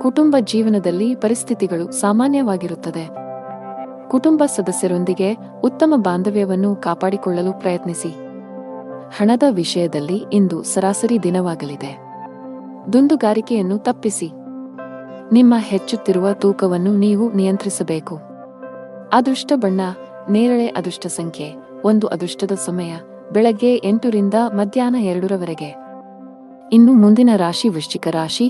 ಕುಟುಂಬ ಜೀವನದಲ್ಲಿ ಪರಿಸ್ಥಿತಿಗಳು ಸಾಮಾನ್ಯವಾಗಿರುತ್ತದೆ. ಕುಟುಂಬ ಸದಸ್ಯರೊಂದಿಗೆ ಉತ್ತಮ ಬಾಂಧವ್ಯವನ್ನು ಕಾಪಾಡಿಕೊಳ್ಳಲು ಪ್ರಯತ್ನಿಸಿ. ಹಣದ ವಿಷಯದಲ್ಲಿ ಇಂದು ಸರಾಸರಿ ದಿನವಾಗಲಿದೆ. ದುಂದುಗಾರಿಕೆಯನ್ನು ತಪ್ಪಿಸಿ. ನಿಮ್ಮ ಹೆಚ್ಚುತ್ತಿರುವ ತೂಕವನ್ನು ನೀವು ನಿಯಂತ್ರಿಸಬೇಕು. ಅದೃಷ್ಟ ಬಣ್ಣ ನೇರಳೆ. ಅದೃಷ್ಟ ಸಂಖ್ಯೆ 1. ಅದೃಷ್ಟದ ಸಮಯ ಬೆಳಗ್ಗೆ 8 ರಿಂದ ಮಧ್ಯಾಹ್ನ 2 ರವರೆಗೆ. ಇನ್ನು ಮುಂದಿನ ರಾಶಿ ವೃಶ್ಚಿಕ ರಾಶಿ.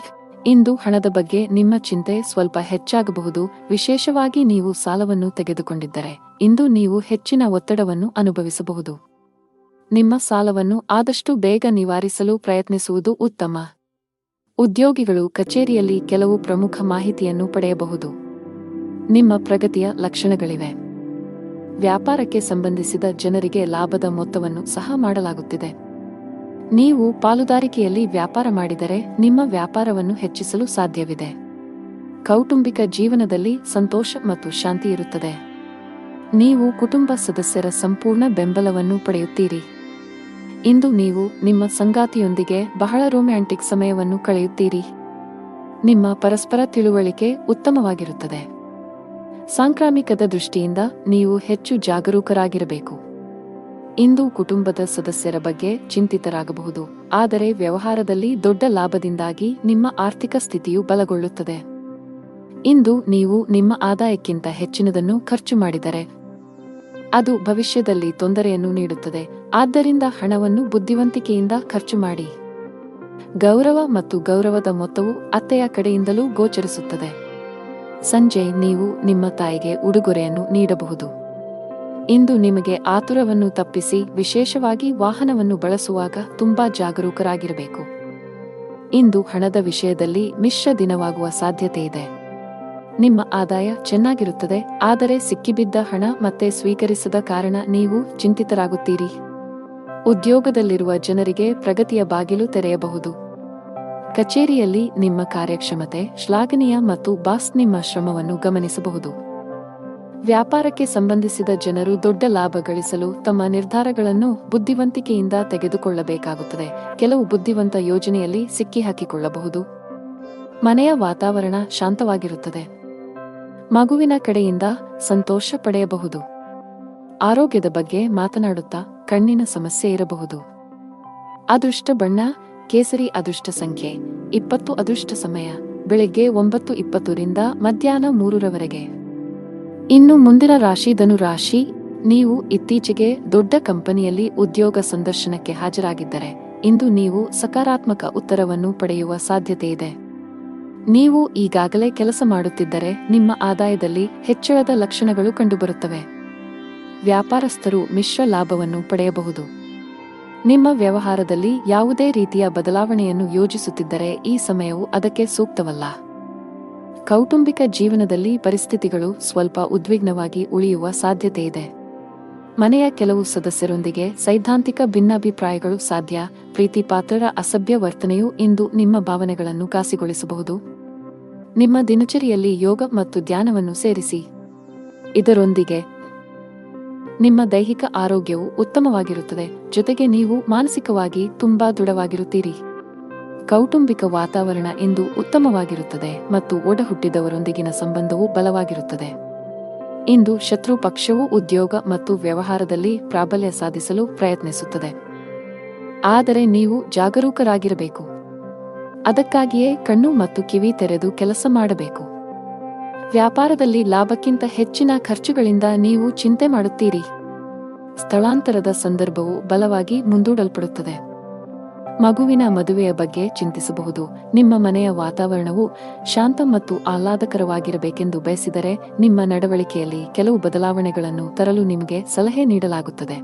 ಇಂದು ಹಣದ ಬಗ್ಗೆ ನಿಮ್ಮ ಚಿಂತೆ ಸ್ವಲ್ಪ ಹೆಚ್ಚಾಗಬಹುದು, ವಿಶೇಷವಾಗಿ ನೀವು ಸಾಲವನ್ನು ತೆಗೆದುಕೊಂಡಿದ್ದರೆ ಇಂದು ನೀವು ಹೆಚ್ಚಿನ ಒತ್ತಡವನ್ನು ಅನುಭವಿಸಬಹುದು. ನಿಮ್ಮ ಸಾಲವನ್ನು ಆದಷ್ಟು ಬೇಗ ನಿವಾರಿಸಲು ಪ್ರಯತ್ನಿಸುವುದು ಉತ್ತಮ. ಉದ್ಯೋಗಿಗಳು ಕಚೇರಿಯಲ್ಲಿ ಕೆಲವು ಪ್ರಮುಖ ಮಾಹಿತಿಯನ್ನು ಪಡೆಯಬಹುದು. ನಿಮ್ಮ ಪ್ರಗತಿಯ ಲಕ್ಷಣಗಳಿವೆ. ವ್ಯಾಪಾರಕ್ಕೆ ಸಂಬಂಧಿಸಿದ ಜನರಿಗೆ ಲಾಭದ ಮೊತ್ತವನ್ನು ಸಹ ಮಾಡಲಾಗುತ್ತಿದೆ. ನೀವು ಪಾಲುದಾರಿಕೆಯಲ್ಲಿ ವ್ಯಾಪಾರ ಮಾಡಿದರೆ ನಿಮ್ಮ ವ್ಯಾಪಾರವನ್ನು ಹೆಚ್ಚಿಸಲು ಸಾಧ್ಯವಿದೆ. ಕೌಟುಂಬಿಕ ಜೀವನದಲ್ಲಿ ಸಂತೋಷ ಮತ್ತು ಶಾಂತಿ ಇರುತ್ತದೆ. ನೀವು ಕುಟುಂಬ ಸದಸ್ಯರ ಸಂಪೂರ್ಣ ಬೆಂಬಲವನ್ನು ಪಡೆಯುತ್ತೀರಿ. ಇಂದು ನೀವು ನಿಮ್ಮ ಸಂಗಾತಿಯೊಂದಿಗೆ ಬಹಳ ರೊಮ್ಯಾಂಟಿಕ್ ಸಮಯವನ್ನು ಕಳೆಯುತ್ತೀರಿ. ನಿಮ್ಮ ಪರಸ್ಪರ ತಿಳುವಳಿಕೆ ಉತ್ತಮವಾಗಿರುತ್ತದೆ. ಸಾಂಕ್ರಾಮಿಕದ ದೃಷ್ಟಿಯಿಂದ ನೀವು ಹೆಚ್ಚು ಜಾಗರೂಕರಾಗಿರಬೇಕು. ಇಂದು ಕುಟುಂಬದ ಸದಸ್ಯರ ಬಗ್ಗೆ ಚಿಂತಿತರಾಗಬಹುದು, ಆದರೆ ವ್ಯವಹಾರದಲ್ಲಿ ದೊಡ್ಡ ಲಾಭದಿಂದಾಗಿ ನಿಮ್ಮ ಆರ್ಥಿಕ ಸ್ಥಿತಿಯು ಬಲಗೊಳ್ಳುತ್ತದೆ. ಇಂದು ನೀವು ನಿಮ್ಮ ಆದಾಯಕ್ಕಿಂತ ಹೆಚ್ಚಿನದನ್ನು ಖರ್ಚು ಮಾಡಿದರೆ ಅದು ಭವಿಷ್ಯದಲ್ಲಿ ತೊಂದರೆಯನ್ನು ನೀಡುತ್ತದೆ, ಆದ್ದರಿಂದ ಹಣವನ್ನು ಬುದ್ಧಿವಂತಿಕೆಯಿಂದ ಖರ್ಚು ಮಾಡಿ. ಗೌರವ ಮತ್ತು ಗೌರವದ ಮೊತ್ತವು ಅತ್ತೆಯ ಕಡೆಯಿಂದಲೂ ಗೋಚರಿಸುತ್ತದೆ. ಸಂಜೆ ನೀವು ನಿಮ್ಮ ತಾಯಿಗೆ ಉಡುಗೊರೆಯನ್ನು ನೀಡಬಹುದು. ಇಂದು ನಿಮಗೆ ಆತುರವನ್ನು ತಪ್ಪಿಸಿ, ವಿಶೇಷವಾಗಿ ವಾಹನವನ್ನು ಬಳಸುವಾಗ ತುಂಬಾ ಜಾಗರೂಕರಾಗಿರಬೇಕು. ಇಂದು ಹಣದ ವಿಷಯದಲ್ಲಿ ಮಿಶ್ರ ದಿನವಾಗುವ ಸಾಧ್ಯತೆಯಿದೆ. ನಿಮ್ಮ ಆದಾಯ ಚೆನ್ನಾಗಿರುತ್ತದೆ, ಆದರೆ ಸಿಕ್ಕಿಬಿದ್ದ ಹಣ ಮತ್ತೆ ಸ್ವೀಕರಿಸದ ಕಾರಣ ನೀವು ಚಿಂತಿತರಾಗುತ್ತೀರಿ. ಉದ್ಯೋಗದಲ್ಲಿರುವ ಜನರಿಗೆ ಪ್ರಗತಿಯ ಬಾಗಿಲು ತೆರೆಯಬಹುದು. ಕಚೇರಿಯಲ್ಲಿ ನಿಮ್ಮ ಕಾರ್ಯಕ್ಷಮತೆ ಶ್ಲಾಘನೀಯ ಮತ್ತು ಬಾಸ್ ನಿಮ್ಮ ಶ್ರಮವನ್ನು ಗಮನಿಸಬಹುದು. ವ್ಯಾಪಾರಕ್ಕೆ ಸಂಬಂಧಿಸಿದ ಜನರು ದೊಡ್ಡ ಲಾಭ ಗಳಿಸಲು ತಮ್ಮ ನಿರ್ಧಾರಗಳನ್ನು ಬುದ್ಧಿವಂತಿಕೆಯಿಂದ ತೆಗೆದುಕೊಳ್ಳಬೇಕಾಗುತ್ತದೆ. ಕೆಲವು ಬುದ್ಧಿವಂತ ಯೋಜನೆಯಲ್ಲಿ ಸಿಕ್ಕಿಹಾಕಿಕೊಳ್ಳಬಹುದು. ಮನೆಯ ವಾತಾವರಣ ಶಾಂತವಾಗಿರುತ್ತದೆ. ಮಗುವಿನ ಕಡೆಯಿಂದ ಸಂತೋಷ ಪಡೆಯಬಹುದು. ಆರೋಗ್ಯದ ಬಗ್ಗೆ ಮಾತನಾಡುತ್ತಾ ಕಣ್ಣಿನ ಸಮಸ್ಯೆ ಇರಬಹುದು. ಅದೃಷ್ಟ ಬಣ್ಣ ಕೇಸರಿ. ಅದೃಷ್ಟ ಸಂಖ್ಯೆ 20. ಅದೃಷ್ಟ ಸಮಯ ಬೆಳಗ್ಗೆ 9:20 ರಿಂದ ಮಧ್ಯಾಹ್ನ 3 ರವರೆಗೆ. ಇನ್ನು ಮುಂದಿನ ರಾಶಿ ಧನು ರಾಶಿ. ನೀವು ಇತ್ತೀಚೆಗೆ ದೊಡ್ಡ ಕಂಪನಿಯಲ್ಲಿ ಉದ್ಯೋಗ ಸಂದರ್ಶನಕ್ಕೆ ಹಾಜರಾಗಿದ್ದರೆ ಇಂದು ನೀವು ಸಕಾರಾತ್ಮಕ ಉತ್ತರವನ್ನು ಪಡೆಯುವ ಸಾಧ್ಯತೆಯಿದೆ. ನೀವು ಈಗಾಗಲೇ ಕೆಲಸ ಮಾಡುತ್ತಿದ್ದರೆ ನಿಮ್ಮ ಆದಾಯದಲ್ಲಿ ಹೆಚ್ಚಳದ ಲಕ್ಷಣಗಳು ಕಂಡುಬರುತ್ತವೆ. ವ್ಯಾಪಾರಸ್ಥರು ಮಿಶ್ರ ಲಾಭವನ್ನು ಪಡೆಯಬಹುದು. ನಿಮ್ಮ ವ್ಯವಹಾರದಲ್ಲಿ ಯಾವುದೇ ರೀತಿಯ ಬದಲಾವಣೆಯನ್ನು ಯೋಜಿಸುತ್ತಿದ್ದರೆ ಈ ಸಮಯವು ಅದಕ್ಕೆ ಸೂಕ್ತವಲ್ಲ. ಕೌಟುಂಬಿಕ ಜೀವನದಲ್ಲಿ ಪರಿಸ್ಥಿತಿಗಳು ಸ್ವಲ್ಪ ಉದ್ವಿಗ್ನವಾಗಿ ಉಳಿಯುವ ಸಾಧ್ಯತೆಯಿದೆ. ಮನೆಯ ಕೆಲವು ಸದಸ್ಯರೊಂದಿಗೆ ಸೈದ್ಧಾಂತಿಕ ಭಿನ್ನಾಭಿಪ್ರಾಯಗಳು ಸಾಧ್ಯ. ಪ್ರೀತಿಪಾತ್ರರ ಅಸಭ್ಯ ವರ್ತನೆಯು ಇಂದು ನಿಮ್ಮ ಭಾವನೆಗಳನ್ನು ಘಾಸಿಗೊಳಿಸಬಹುದು. ನಿಮ್ಮ ದಿನಚರಿಯಲ್ಲಿ ಯೋಗ ಮತ್ತು ಧ್ಯಾನವನ್ನು ಸೇರಿಸಿ. ಇದರೊಂದಿಗೆ ನಿಮ್ಮ ದೈಹಿಕ ಆರೋಗ್ಯವು ಉತ್ತಮವಾಗಿರುತ್ತದೆ, ಜೊತೆಗೆ ನೀವು ಮಾನಸಿಕವಾಗಿ ತುಂಬಾ ದೃಢವಾಗಿರುತ್ತೀರಿ. ಕೌಟುಂಬಿಕ ವಾತಾವರಣ ಇಂದು ಉತ್ತಮವಾಗಿರುತ್ತದೆ ಮತ್ತು ಒಡಹುಟ್ಟಿದವರೊಂದಿಗಿನ ಸಂಬಂಧವು ಬಲವಾಗಿರುತ್ತದೆ. ಇಂದು ಶತ್ರು ಪಕ್ಷವು ಉದ್ಯೋಗ ಮತ್ತು ವ್ಯವಹಾರದಲ್ಲಿ ಪ್ರಾಬಲ್ಯ ಸಾಧಿಸಲು ಪ್ರಯತ್ನಿಸುತ್ತದೆ, ಆದರೆ ನೀವು ಜಾಗರೂಕರಾಗಿರಬೇಕು. ಅದಕ್ಕಾಗಿಯೇ ಕಣ್ಣು ಮತ್ತು ಕಿವಿ ತೆರೆದು ಕೆಲಸ ಮಾಡಬೇಕು. ವ್ಯಾಪಾರದಲ್ಲಿ ಲಾಭಕ್ಕಿಂತ ಹೆಚ್ಚಿನ ಖರ್ಚುಗಳಿಂದ ನೀವು ಚಿಂತೆ ಮಾಡುತ್ತೀರಿ. ಸ್ಥಳಾಂತರದ ಸಂದರ್ಭವು ಬಲವಾಗಿ ಮುಂದೂಡಲ್ಪಡುತ್ತದೆ. ಮಗುವಿನ ಮದುವೆಯ ಬಗ್ಗೆ ಚಿಂತಿಸಬಹುದು. ನಿಮ್ಮ ಮನೆಯ ವಾತಾವರಣವು ಶಾಂತ ಮತ್ತು ಆಹ್ಲಾದಕರವಾಗಿರಬೇಕೆಂದು ಬಯಸಿದರೆ ನಿಮ್ಮ ನಡವಳಿಕೆಯಲ್ಲಿ ಕೆಲವು ಬದಲಾವಣೆಗಳನ್ನು ತರಲು ನಿಮಗೆ ಸಲಹೆ ನೀಡಲಾಗುತ್ತದೆ.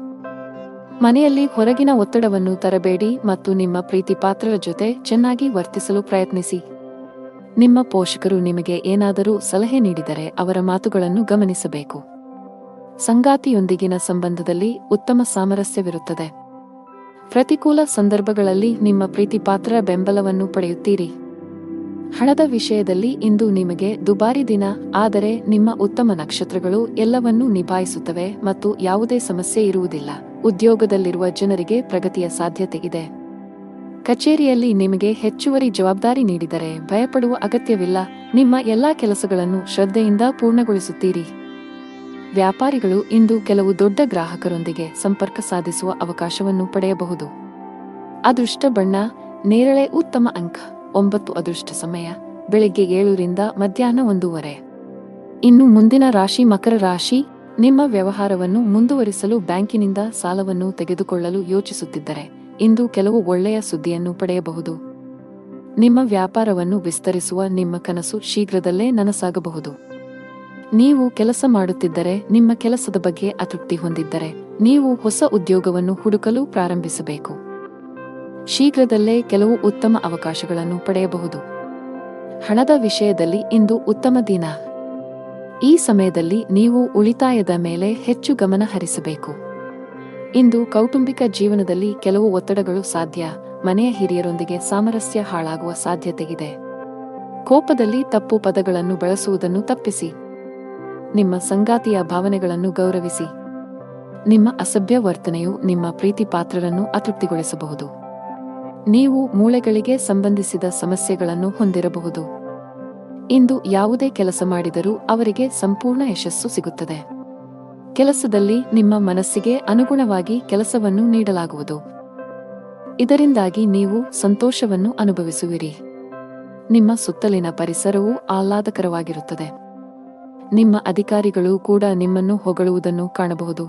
ಮನೆಯಲ್ಲಿ ಹೊರಗಿನ ಒತ್ತಡವನ್ನು ತರಬೇಡಿ ಮತ್ತು ನಿಮ್ಮ ಪ್ರೀತಿಪಾತ್ರರ ಜೊತೆ ಚೆನ್ನಾಗಿ ವರ್ತಿಸಲು ಪ್ರಯತ್ನಿಸಿ. ನಿಮ್ಮ ಪೋಷಕರು ನಿಮಗೆ ಏನಾದರೂ ಸಲಹೆ ನೀಡಿದರೆ ಅವರ ಮಾತುಗಳನ್ನು ಗಮನಿಸಬೇಕು. ಸಂಗಾತಿಯೊಂದಿಗಿನ ಸಂಬಂಧದಲ್ಲಿ ಉತ್ತಮ ಸಾಮರಸ್ಯವಿರುತ್ತದೆ. ಪ್ರತಿಕೂಲ ಸಂದರ್ಭಗಳಲ್ಲಿ ನಿಮ್ಮ ಪ್ರೀತಿಪಾತ್ರರ ಬೆಂಬಲವನ್ನು ಪಡೆಯುತ್ತೀರಿ. ಹಣದ ವಿಷಯದಲ್ಲಿ ಇಂದು ನಿಮಗೆ ದುಬಾರಿ ದಿನ, ಆದರೆ ನಿಮ್ಮ ಉತ್ತಮ ನಕ್ಷತ್ರಗಳು ಎಲ್ಲವನ್ನೂ ನಿಭಾಯಿಸುತ್ತವೆ ಮತ್ತು ಯಾವುದೇ ಸಮಸ್ಯೆ ಇರುವುದಿಲ್ಲ. ಉದ್ಯೋಗದಲ್ಲಿರುವ ಜನರಿಗೆ ಪ್ರಗತಿಯ ಸಾಧ್ಯತೆ ಇದೆ. ಕಚೇರಿಯಲ್ಲಿ ನಿಮಗೆ ಹೆಚ್ಚುವರಿ ಜವಾಬ್ದಾರಿ ನೀಡಿದರೆ ಭಯಪಡುವ ಅಗತ್ಯವಿಲ್ಲ. ನಿಮ್ಮ ಎಲ್ಲಾ ಕೆಲಸಗಳನ್ನು ಶ್ರದ್ಧೆಯಿಂದ ಪೂರ್ಣಗೊಳಿಸುತ್ತೀರಿ. ವ್ಯಾಪಾರಿಗಳು ಇಂದು ಕೆಲವು ದೊಡ್ಡ ಗ್ರಾಹಕರೊಂದಿಗೆ ಸಂಪರ್ಕ ಸಾಧಿಸುವ ಅವಕಾಶವನ್ನು ಪಡೆಯಬಹುದು. ಅದೃಷ್ಟ ಬಣ್ಣ ನೇರಳೆ, ಉತ್ತಮ ಅಂಕ 9. ಅದೃಷ್ಟ ಸಮಯ ಬೆಳಿಗ್ಗೆ 7 ರಿಂದ ಮಧ್ಯಾಹ್ನ 1:30. ಇನ್ನು ಮುಂದಿನ ರಾಶಿ ಮಕರ ರಾಶಿ. ನಿಮ್ಮ ವ್ಯವಹಾರವನ್ನು ಮುಂದುವರಿಸಲು ಬ್ಯಾಂಕಿನಿಂದ ಸಾಲವನ್ನು ತೆಗೆದುಕೊಳ್ಳಲು ಯೋಚಿಸುತ್ತಿದ್ದರೆ ಇಂದು ಕೆಲವು ಒಳ್ಳೆಯ ಸುದ್ದಿಯನ್ನು ಪಡೆಯಬಹುದು. ನಿಮ್ಮ ವ್ಯಾಪಾರವನ್ನು ವಿಸ್ತರಿಸುವ ನಿಮ್ಮ ಕನಸು ಶೀಘ್ರದಲ್ಲೇ ನನಸಾಗಬಹುದು. ನೀವು ಕೆಲಸ ಮಾಡುತ್ತಿದ್ದರೆ ನಿಮ್ಮ ಕೆಲಸದ ಬಗ್ಗೆ ಅತೃಪ್ತಿ ಹೊಂದಿದ್ದರೆ ನೀವು ಹೊಸ ಉದ್ಯೋಗವನ್ನು ಹುಡುಕಲು ಪ್ರಾರಂಭಿಸಬೇಕು. ಶೀಘ್ರದಲ್ಲೇ ಕೆಲವು ಉತ್ತಮ ಅವಕಾಶಗಳನ್ನು ಪಡೆಯಬಹುದು. ಹಣದ ವಿಷಯದಲ್ಲಿ ಇಂದು ಉತ್ತಮ ದಿನ. ಈ ಸಮಯದಲ್ಲಿ ನೀವು ಉಳಿತಾಯದ ಮೇಲೆ ಹೆಚ್ಚು ಗಮನ ಹರಿಸಬೇಕು. ಇಂದು ಕೌಟುಂಬಿಕ ಜೀವನದಲ್ಲಿ ಕೆಲವು ಒತ್ತಡಗಳು ಸಾಧ್ಯ. ಮನೆಯ ಹಿರಿಯರೊಂದಿಗೆ ಸಾಮರಸ್ಯ ಹಾಳಾಗುವ ಸಾಧ್ಯತೆಯಿದೆ. ಕೋಪದಲ್ಲಿ ತಪ್ಪು ಪದಗಳನ್ನು ಬಳಸುವುದನ್ನು ತಪ್ಪಿಸಿ. ನಿಮ್ಮ ಸಂಗಾತಿಯ ಭಾವನೆಗಳನ್ನು ಗೌರವಿಸಿ. ನಿಮ್ಮ ಅಸಭ್ಯ ವರ್ತನೆಯು ನಿಮ್ಮ ಪ್ರೀತಿಪಾತ್ರರನ್ನು ಅತೃಪ್ತಿಗೊಳಿಸಬಹುದು. ನೀವು ಮೂಳೆಗಳಿಗೆ ಸಂಬಂಧಿಸಿದ ಸಮಸ್ಯೆಗಳನ್ನು ಹೊಂದಿರಬಹುದು. ಇಂದು ಯಾವುದೇ ಕೆಲಸ ಮಾಡಿದರೂ ಅವರಿಗೆ ಸಂಪೂರ್ಣ ಯಶಸ್ಸು ಸಿಗುತ್ತದೆ. ಕೆಲಸದಲ್ಲಿ ನಿಮ್ಮ ಮನಸ್ಸಿಗೆ ಅನುಗುಣವಾಗಿ ಕೆಲಸವನ್ನು ನೀಡಲಾಗುವುದು. ಇದರಿಂದಾಗಿ ನೀವು ಸಂತೋಷವನ್ನು ಅನುಭವಿಸುವಿರಿ. ನಿಮ್ಮ ಸುತ್ತಲಿನ ಪರಿಸರವು ಆಹ್ಲಾದಕರವಾಗಿರುತ್ತದೆ. ನಿಮ್ಮ ಅಧಿಕಾರಿಗಳು ಕೂಡ ನಿಮ್ಮನ್ನು ಹೊಗಳುವುದನ್ನು ಕಾಣಬಹುದು.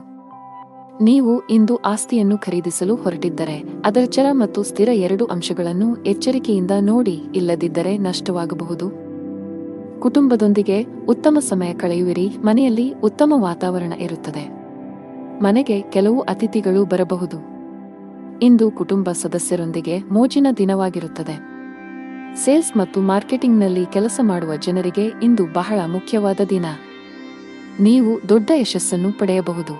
ನೀವು ಇಂದು ಆಸ್ತಿಯನ್ನು ಖರೀದಿಸಲು ಹೊರಟಿದ್ದರೆ ಅದರ ಚರ ಮತ್ತು ಸ್ಥಿರ 2 ಅಂಶಗಳನ್ನು ಎಚ್ಚರಿಕೆಯಿಂದ ನೋಡಿ, ಇಲ್ಲದಿದ್ದರೆ ನಷ್ಟವಾಗಬಹುದು. ಕುಟುಂಬದೊಂದಿಗೆ ಉತ್ತಮ ಸಮಯ ಕಳೆಯುವಿರಿ. ಮನೆಯಲ್ಲಿ ಉತ್ತಮ ವಾತಾವರಣ ಇರುತ್ತದೆ. ಮನೆಗೆ ಕೆಲವು ಅತಿಥಿಗಳು ಬರಬಹುದು. ಇಂದು ಕುಟುಂಬ ಸದಸ್ಯರೊಂದಿಗೆ ಮೋಜಿನ ದಿನವಾಗಿರುತ್ತದೆ. ಸೇಲ್ಸ್ ಮತ್ತು ಮಾರ್ಕೆಟಿಂಗ್ನಲ್ಲಿ ಕೆಲಸ ಮಾಡುವ ಜನರಿಗೆ ಇಂದು ಬಹಳ ಮುಖ್ಯವಾದ ದಿನ. ನೀವು ದೊಡ್ಡ ಯಶಸ್ಸನ್ನು ಪಡೆಯಬಹುದು.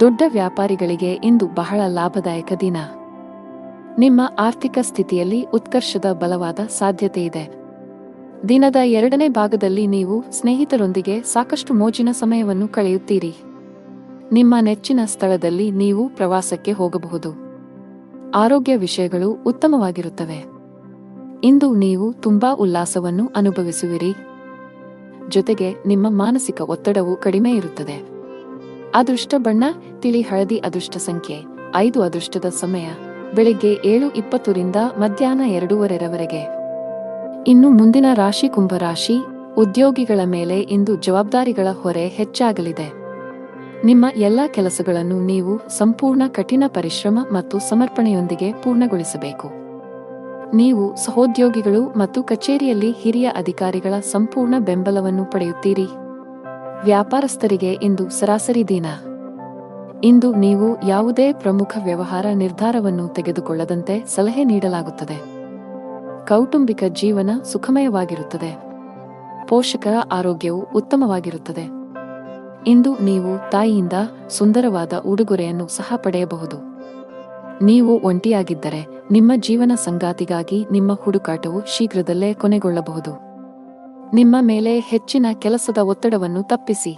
ದೊಡ್ಡ ವ್ಯಾಪಾರಿಗಳಿಗೆ ಇಂದು ಬಹಳ ಲಾಭದಾಯಕ ದಿನ. ನಿಮ್ಮ ಆರ್ಥಿಕ ಸ್ಥಿತಿಯಲ್ಲಿ ಉತ್ಕರ್ಷದ ಬಲವಾದ ಸಾಧ್ಯತೆಯಿದೆ. ದಿನದ 2ನೇ ಭಾಗದಲ್ಲಿ ನೀವು ಸ್ನೇಹಿತರೊಂದಿಗೆ ಸಾಕಷ್ಟು ಮೋಜಿನ ಸಮಯವನ್ನು ಕಳೆಯುತ್ತೀರಿ. ನಿಮ್ಮ ನೆಚ್ಚಿನ ಸ್ಥಳದಲ್ಲಿ ನೀವು ಪ್ರವಾಸಕ್ಕೆ ಹೋಗಬಹುದು. ಆರೋಗ್ಯ ವಿಷಯಗಳು ಉತ್ತಮವಾಗಿರುತ್ತವೆ. ಇಂದು ನೀವು ತುಂಬಾ ಉಲ್ಲಾಸವನ್ನು ಅನುಭವಿಸುವಿರಿ. ಜೊತೆಗೆ ನಿಮ್ಮ ಮಾನಸಿಕ ಒತ್ತಡವು ಕಡಿಮೆ ಇರುತ್ತದೆ. ಅದೃಷ್ಟ ಬಣ್ಣ ತಿಳಿ ಹಳದಿ. ಅದೃಷ್ಟ ಸಂಖ್ಯೆ 5. ಅದೃಷ್ಟದ ಸಮಯ ಬೆಳಿಗ್ಗೆ 7:20 ರಿಂದ ಮಧ್ಯಾಹ್ನ 2:30 ಇನ್ನು ಮುಂದಿನ ರಾಶಿ ಕುಂಭರಾಶಿ. ಉದ್ಯೋಗಿಗಳ ಮೇಲೆ ಇಂದು ಜವಾಬ್ದಾರಿಗಳ ಹೊರೆ ಹೆಚ್ಚಾಗಲಿದೆ. ನಿಮ್ಮ ಎಲ್ಲ ಕೆಲಸಗಳನ್ನು ನೀವು ಸಂಪೂರ್ಣ ಕಠಿಣ ಪರಿಶ್ರಮ ಮತ್ತು ಸಮರ್ಪಣೆಯೊಂದಿಗೆ ಪೂರ್ಣಗೊಳಿಸಬೇಕು. ನೀವು ಸಹೋದ್ಯೋಗಿಗಳು ಮತ್ತು ಕಚೇರಿಯಲ್ಲಿ ಹಿರಿಯ ಅಧಿಕಾರಿಗಳ ಸಂಪೂರ್ಣ ಬೆಂಬಲವನ್ನು ಪಡೆಯುತ್ತೀರಿ. ವ್ಯಾಪಾರಸ್ಥರಿಗೆ ಇಂದು ಸರಾಸರಿ ದಿನ. ಇಂದು ನೀವು ಯಾವುದೇ ಪ್ರಮುಖ ವ್ಯವಹಾರ ನಿರ್ಧಾರವನ್ನು ತೆಗೆದುಕೊಳ್ಳದಂತೆ ಸಲಹೆ ನೀಡಲಾಗುತ್ತದೆ. ಕೌಟುಂಬಿಕ ಜೀವನ ಸುಖಮಯವಾಗಿರುತ್ತದೆ. ಪೋಷಕರ ಆರೋಗ್ಯವು ಉತ್ತಮವಾಗಿರುತ್ತದೆ. ಇಂದು ನೀವು ತಾಯಿಯಿಂದ ಸುಂದರವಾದ ಉಡುಗೊರೆಯನ್ನು ಸಹ ಪಡೆಯಬಹುದು. ನೀವು ಒಂಟಿಯಾಗಿದ್ದರೆ ನಿಮ್ಮ ಜೀವನ ಸಂಗಾತಿಗಾಗಿ ನಿಮ್ಮ ಹುಡುಕಾಟವು ಶೀಘ್ರದಲ್ಲೇ ಕೊನೆಗೊಳ್ಳಬಹುದು. ನಿಮ್ಮ ಮೇಲೆ ಹೆಚ್ಚಿನ ಕೆಲಸದ ಒತ್ತಡವನ್ನು ತಪ್ಪಿಸಿ.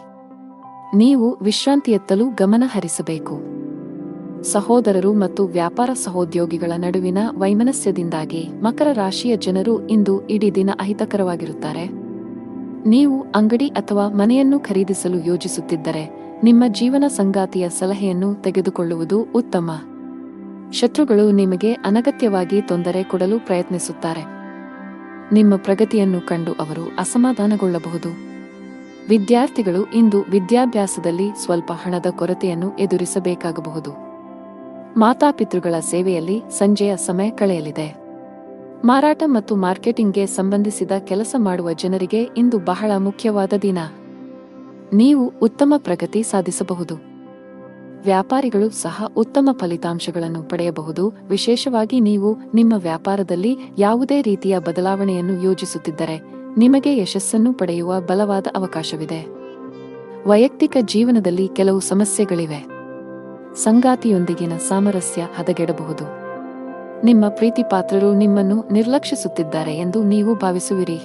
ನೀವು ವಿಶ್ರಾಂತಿಯತ್ತಲೂ ಗಮನ ಹರಿಸಬೇಕು. ಸಹೋದರರು ಮತ್ತು ವ್ಯಾಪಾರ ಸಹೋದ್ಯೋಗಿಗಳ ನಡುವಿನ ವೈಮನಸ್ಯದಿಂದಾಗಿ ಮಕರ ರಾಶಿಯ ಜನರು ಇಂದು ಇಡೀ ದಿನ ಅಹಿತಕರವಾಗಿರುತ್ತಾರೆ. ನೀವು ಅಂಗಡಿ ಅಥವಾ ಮನೆಯನ್ನು ಖರೀದಿಸಲು ಯೋಜಿಸುತ್ತಿದ್ದರೆ ನಿಮ್ಮ ಜೀವನ ಸಂಗಾತಿಯ ಸಲಹೆಯನ್ನು ತೆಗೆದುಕೊಳ್ಳುವುದು ಉತ್ತಮ. ಶತ್ರುಗಳು ನಿಮಗೆ ಅನಗತ್ಯವಾಗಿ ತೊಂದರೆ ಕೊಡಲು ಪ್ರಯತ್ನಿಸುತ್ತಾರೆ. ನಿಮ್ಮ ಪ್ರಗತಿಯನ್ನು ಕಂಡು ಅವರು ಅಸಮಾಧಾನಗೊಳ್ಳಬಹುದು. ವಿದ್ಯಾರ್ಥಿಗಳು ಇಂದು ವಿದ್ಯಾಭ್ಯಾಸದಲ್ಲಿ ಸ್ವಲ್ಪ ಹಣದ ಕೊರತೆಯನ್ನು ಎದುರಿಸಬೇಕಾಗಬಹುದು. ಮಾತಾಪಿತೃಗಳ ಸೇವೆಯಲ್ಲಿ ಸಂಜೆಯ ಸಮಯ ಕಳೆಯಲಿದೆ. ಮಾರಾಟ ಮತ್ತು ಮಾರ್ಕೆಟಿಂಗ್ಗೆ ಸಂಬಂಧಿಸಿದ ಕೆಲಸ ಮಾಡುವ ಜನರಿಗೆ ಇಂದು ಬಹಳ ಮುಖ್ಯವಾದ ದಿನ. ನೀವು ಉತ್ತಮ ಪ್ರಗತಿ ಸಾಧಿಸಬಹುದು. ವ್ಯಾಪಾರಿಗಳು ಸಹ ಉತ್ತಮ ಫಲಿತಾಂಶಗಳನ್ನು ಪಡೆಯಬಹುದು. ವಿಶೇಷವಾಗಿ ನೀವು ನಿಮ್ಮ ವ್ಯಾಪಾರದಲ್ಲಿ ಯಾವುದೇ ರೀತಿಯ ಬದಲಾವಣೆಯನ್ನು ಯೋಜಿಸುತ್ತಿದ್ದರೆ ನಿಮಗೆ ಯಶಸ್ಸನ್ನು ಪಡೆಯುವ ಬಲವಾದ ಅವಕಾಶವಿದೆ. ವೈಯಕ್ತಿಕ ಜೀವನದಲ್ಲಿ ಕೆಲವು ಸಮಸ್ಯೆಗಳಿವೆ. ಸಂಗಾತಿಯೊಂದಿಗಿನ ಸಾಮರಸ್ಯ ಹದಗೆಡಬಹುದು. ನಿಮ್ಮ ಪ್ರೀತಿಪಾತ್ರರು ನಿಮ್ಮನ್ನು ನಿರ್ಲಕ್ಷಿಸುತ್ತಿದ್ದಾರೆ ಎಂದು ನೀವು ಭಾವಿಸುವಿರಿ.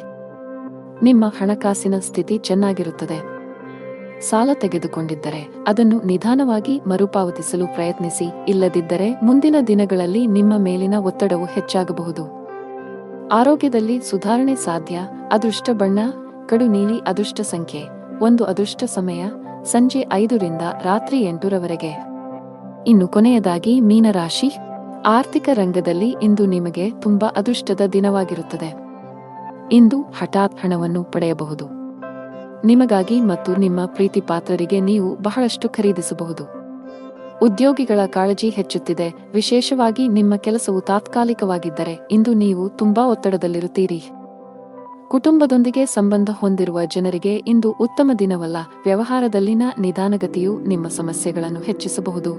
ನಿಮ್ಮ ಹಣಕಾಸಿನ ಸ್ಥಿತಿ ಚೆನ್ನಾಗಿರುತ್ತದೆ. ಸಾಲ ತೆಗೆದುಕೊಂಡಿದ್ದರೆ ಅದನ್ನು ನಿಧಾನವಾಗಿ ಮರುಪಾವತಿಸಲು ಪ್ರಯತ್ನಿಸಿ. ಇಲ್ಲದಿದ್ದರೆ ಮುಂದಿನ ದಿನಗಳಲ್ಲಿ ನಿಮ್ಮ ಮೇಲಿನ ಒತ್ತಡವು ಹೆಚ್ಚಾಗಬಹುದು. ಆರೋಗ್ಯದಲ್ಲಿ ಸುಧಾರಣೆ ಸಾಧ್ಯ. ಅದೃಷ್ಟ ಬಣ್ಣ ಕಡು ನೀಲಿ. ಅದೃಷ್ಟ ಸಂಖ್ಯೆ 1. ಅದೃಷ್ಟ ಸಮಯ ಸಂಜೆ 5 ರಿಂದ ರಾತ್ರಿ 8 ರವರೆಗೆ. ಇನ್ನು ಕೊನೆಯದಾಗಿ ಮೀನರಾಶಿ. ಆರ್ಥಿಕ ರಂಗದಲ್ಲಿ ಇಂದು ನಿಮಗೆ ತುಂಬಾ ಅದೃಷ್ಟದ ದಿನವಾಗಿರುತ್ತದೆ. ಇಂದು ಹಠಾತ್ ಹಣವನ್ನು ಪಡೆಯಬಹುದು. ನಿಮಗಾಗಿ ಮತ್ತು ನಿಮ್ಮ ಪ್ರೀತಿಪಾತ್ರರಿಗೆ ನೀವು ಬಹಳಷ್ಟು ಖರೀದಿಸಬಹುದು. ಉದ್ಯೋಗಿಗಳ ಕಾಳಜಿ ಹೆಚ್ಚುತ್ತಿದೆ. ವಿಶೇಷವಾಗಿ ನಿಮ್ಮ ಕೆಲಸವು ತಾತ್ಕಾಲಿಕವಾಗಿದ್ದರೆ ಇಂದು ನೀವು ತುಂಬಾ ಒತ್ತಡದಲ್ಲಿರುತ್ತೀರಿ. ಕುಟುಂಬದೊಂದಿಗೆ ಸಂಬಂಧ ಹೊಂದಿರುವ ಜನರಿಗೆ ಇಂದು ಉತ್ತಮ ದಿನವಲ್ಲ. ವ್ಯವಹಾರದಲ್ಲಿನ ನಿಧಾನಗತಿಯು ನಿಮ್ಮ ಸಮಸ್ಯೆಗಳನ್ನು ಹೆಚ್ಚಿಸಬಹುದು.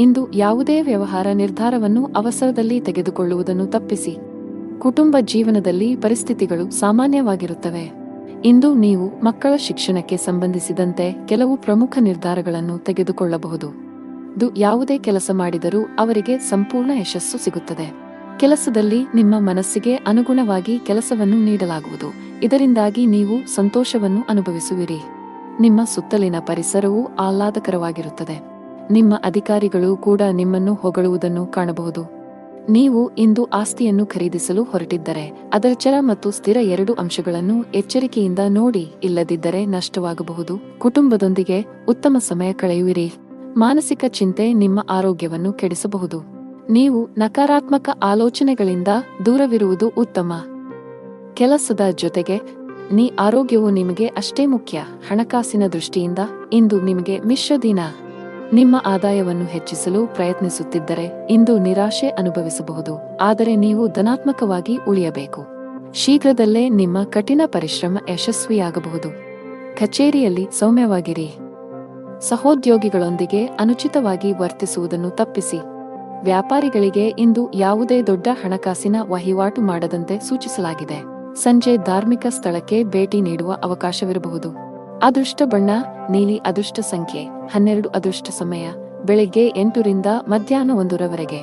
ಇಂದು ಯಾವುದೇ ವ್ಯವಹಾರ ನಿರ್ಧಾರವನ್ನು ಅವಸರದಲ್ಲಿ ತೆಗೆದುಕೊಳ್ಳುವುದನ್ನು ತಪ್ಪಿಸಿ. ಕುಟುಂಬ ಜೀವನದಲ್ಲಿ ಪರಿಸ್ಥಿತಿಗಳು ಸಾಮಾನ್ಯವಾಗಿರುತ್ತವೆ. ಇಂದು ನೀವು ಮಕ್ಕಳ ಶಿಕ್ಷಣಕ್ಕೆ ಸಂಬಂಧಿಸಿದಂತೆ ಕೆಲವು ಪ್ರಮುಖ ನಿರ್ಧಾರಗಳನ್ನು ತೆಗೆದುಕೊಳ್ಳಬಹುದು. ಯಾವುದೇ ಕೆಲಸ ಮಾಡಿದರೂ ಅವರಿಗೆ ಸಂಪೂರ್ಣ ಯಶಸ್ಸು ಸಿಗುತ್ತದೆ. ಕೆಲಸದಲ್ಲಿ ನಿಮ್ಮ ಮನಸ್ಸಿಗೆ ಅನುಗುಣವಾಗಿ ಕೆಲಸವನ್ನು ನೀಡಲಾಗುವುದು. ಇದರಿಂದಾಗಿ ನೀವು ಸಂತೋಷವನ್ನು ಅನುಭವಿಸುವಿರಿ. ನಿಮ್ಮ ಸುತ್ತಲಿನ ಪರಿಸರವು ಆಹ್ಲಾದಕರವಾಗಿರುತ್ತದೆ. ನಿಮ್ಮ ಅಧಿಕಾರಿಗಳು ಕೂಡ ನಿಮ್ಮನ್ನು ಹೊಗಳುವುದನ್ನು ಕಾಣಬಹುದು. ನೀವು ಇಂದು ಆಸ್ತಿಯನ್ನು ಖರೀದಿಸಲು ಹೊರಟಿದ್ದರೆ ಅದರ ಚರ ಮತ್ತು ಸ್ಥಿರ 2 ಅಂಶಗಳನ್ನು ಎಚ್ಚರಿಕೆಯಿಂದ ನೋಡಿ. ಇಲ್ಲದಿದ್ದರೆ ನಷ್ಟವಾಗಬಹುದು. ಕುಟುಂಬದೊಂದಿಗೆ ಉತ್ತಮ ಸಮಯ ಕಳೆಯುವಿರಿ. ಮಾನಸಿಕ ಚಿಂತೆ ನಿಮ್ಮ ಆರೋಗ್ಯವನ್ನು ಕೆಡಿಸಬಹುದು. ನೀವು ನಕಾರಾತ್ಮಕ ಆಲೋಚನೆಗಳಿಂದ ದೂರವಿರುವುದು ಉತ್ತಮ. ಕೆಲಸದ ಜೊತೆಗೆ ಆರೋಗ್ಯವು ನಿಮಗೆ ಅಷ್ಟೇ ಮುಖ್ಯ. ಹಣಕಾಸಿನ ದೃಷ್ಟಿಯಿಂದ ಇಂದು ನಿಮಗೆ ಮಿಶ್ರ ದಿನ. ನಿಮ್ಮ ಆದಾಯವನ್ನು ಹೆಚ್ಚಿಸಲು ಪ್ರಯತ್ನಿಸುತ್ತಿದ್ದರೆ ಇಂದು ನಿರಾಶೆ ಅನುಭವಿಸಬಹುದು. ಆದರೆ ನೀವು ಧನಾತ್ಮಕವಾಗಿ ಉಳಿಯಬೇಕು. ಶೀಘ್ರದಲ್ಲೇ ನಿಮ್ಮ ಕಠಿಣ ಪರಿಶ್ರಮ ಯಶಸ್ವಿಯಾಗಬಹುದು. ಕಚೇರಿಯಲ್ಲಿ ಸೌಮ್ಯವಾಗಿರಿ. ಸಹೋದ್ಯೋಗಿಗಳೊಂದಿಗೆ ಅನುಚಿತವಾಗಿ ವರ್ತಿಸುವುದನ್ನು ತಪ್ಪಿಸಿ. ವ್ಯಾಪಾರಿಗಳಿಗೆ ಇಂದು ಯಾವುದೇ ದೊಡ್ಡ ಹಣಕಾಸಿನ ವಹಿವಾಟು ಮಾಡದಂತೆ ಸೂಚಿಸಲಾಗಿದೆ. ಸಂಜೆ ಧಾರ್ಮಿಕ ಸ್ಥಳಕ್ಕೆ ಭೇಟಿ ನೀಡುವ ಅವಕಾಶವಿರಬಹುದು. ಅದೃಷ್ಟ ಬಣ್ಣ ನೀಲಿ. ಅದೃಷ್ಟ ಸಂಖ್ಯೆ 12. ಅದೃಷ್ಟ ಸಮಯ ಬೆಳಗ್ಗೆ 8 ರಿಂದ ಮಧ್ಯಾಹ್ನ 1 ರವರೆಗೆ.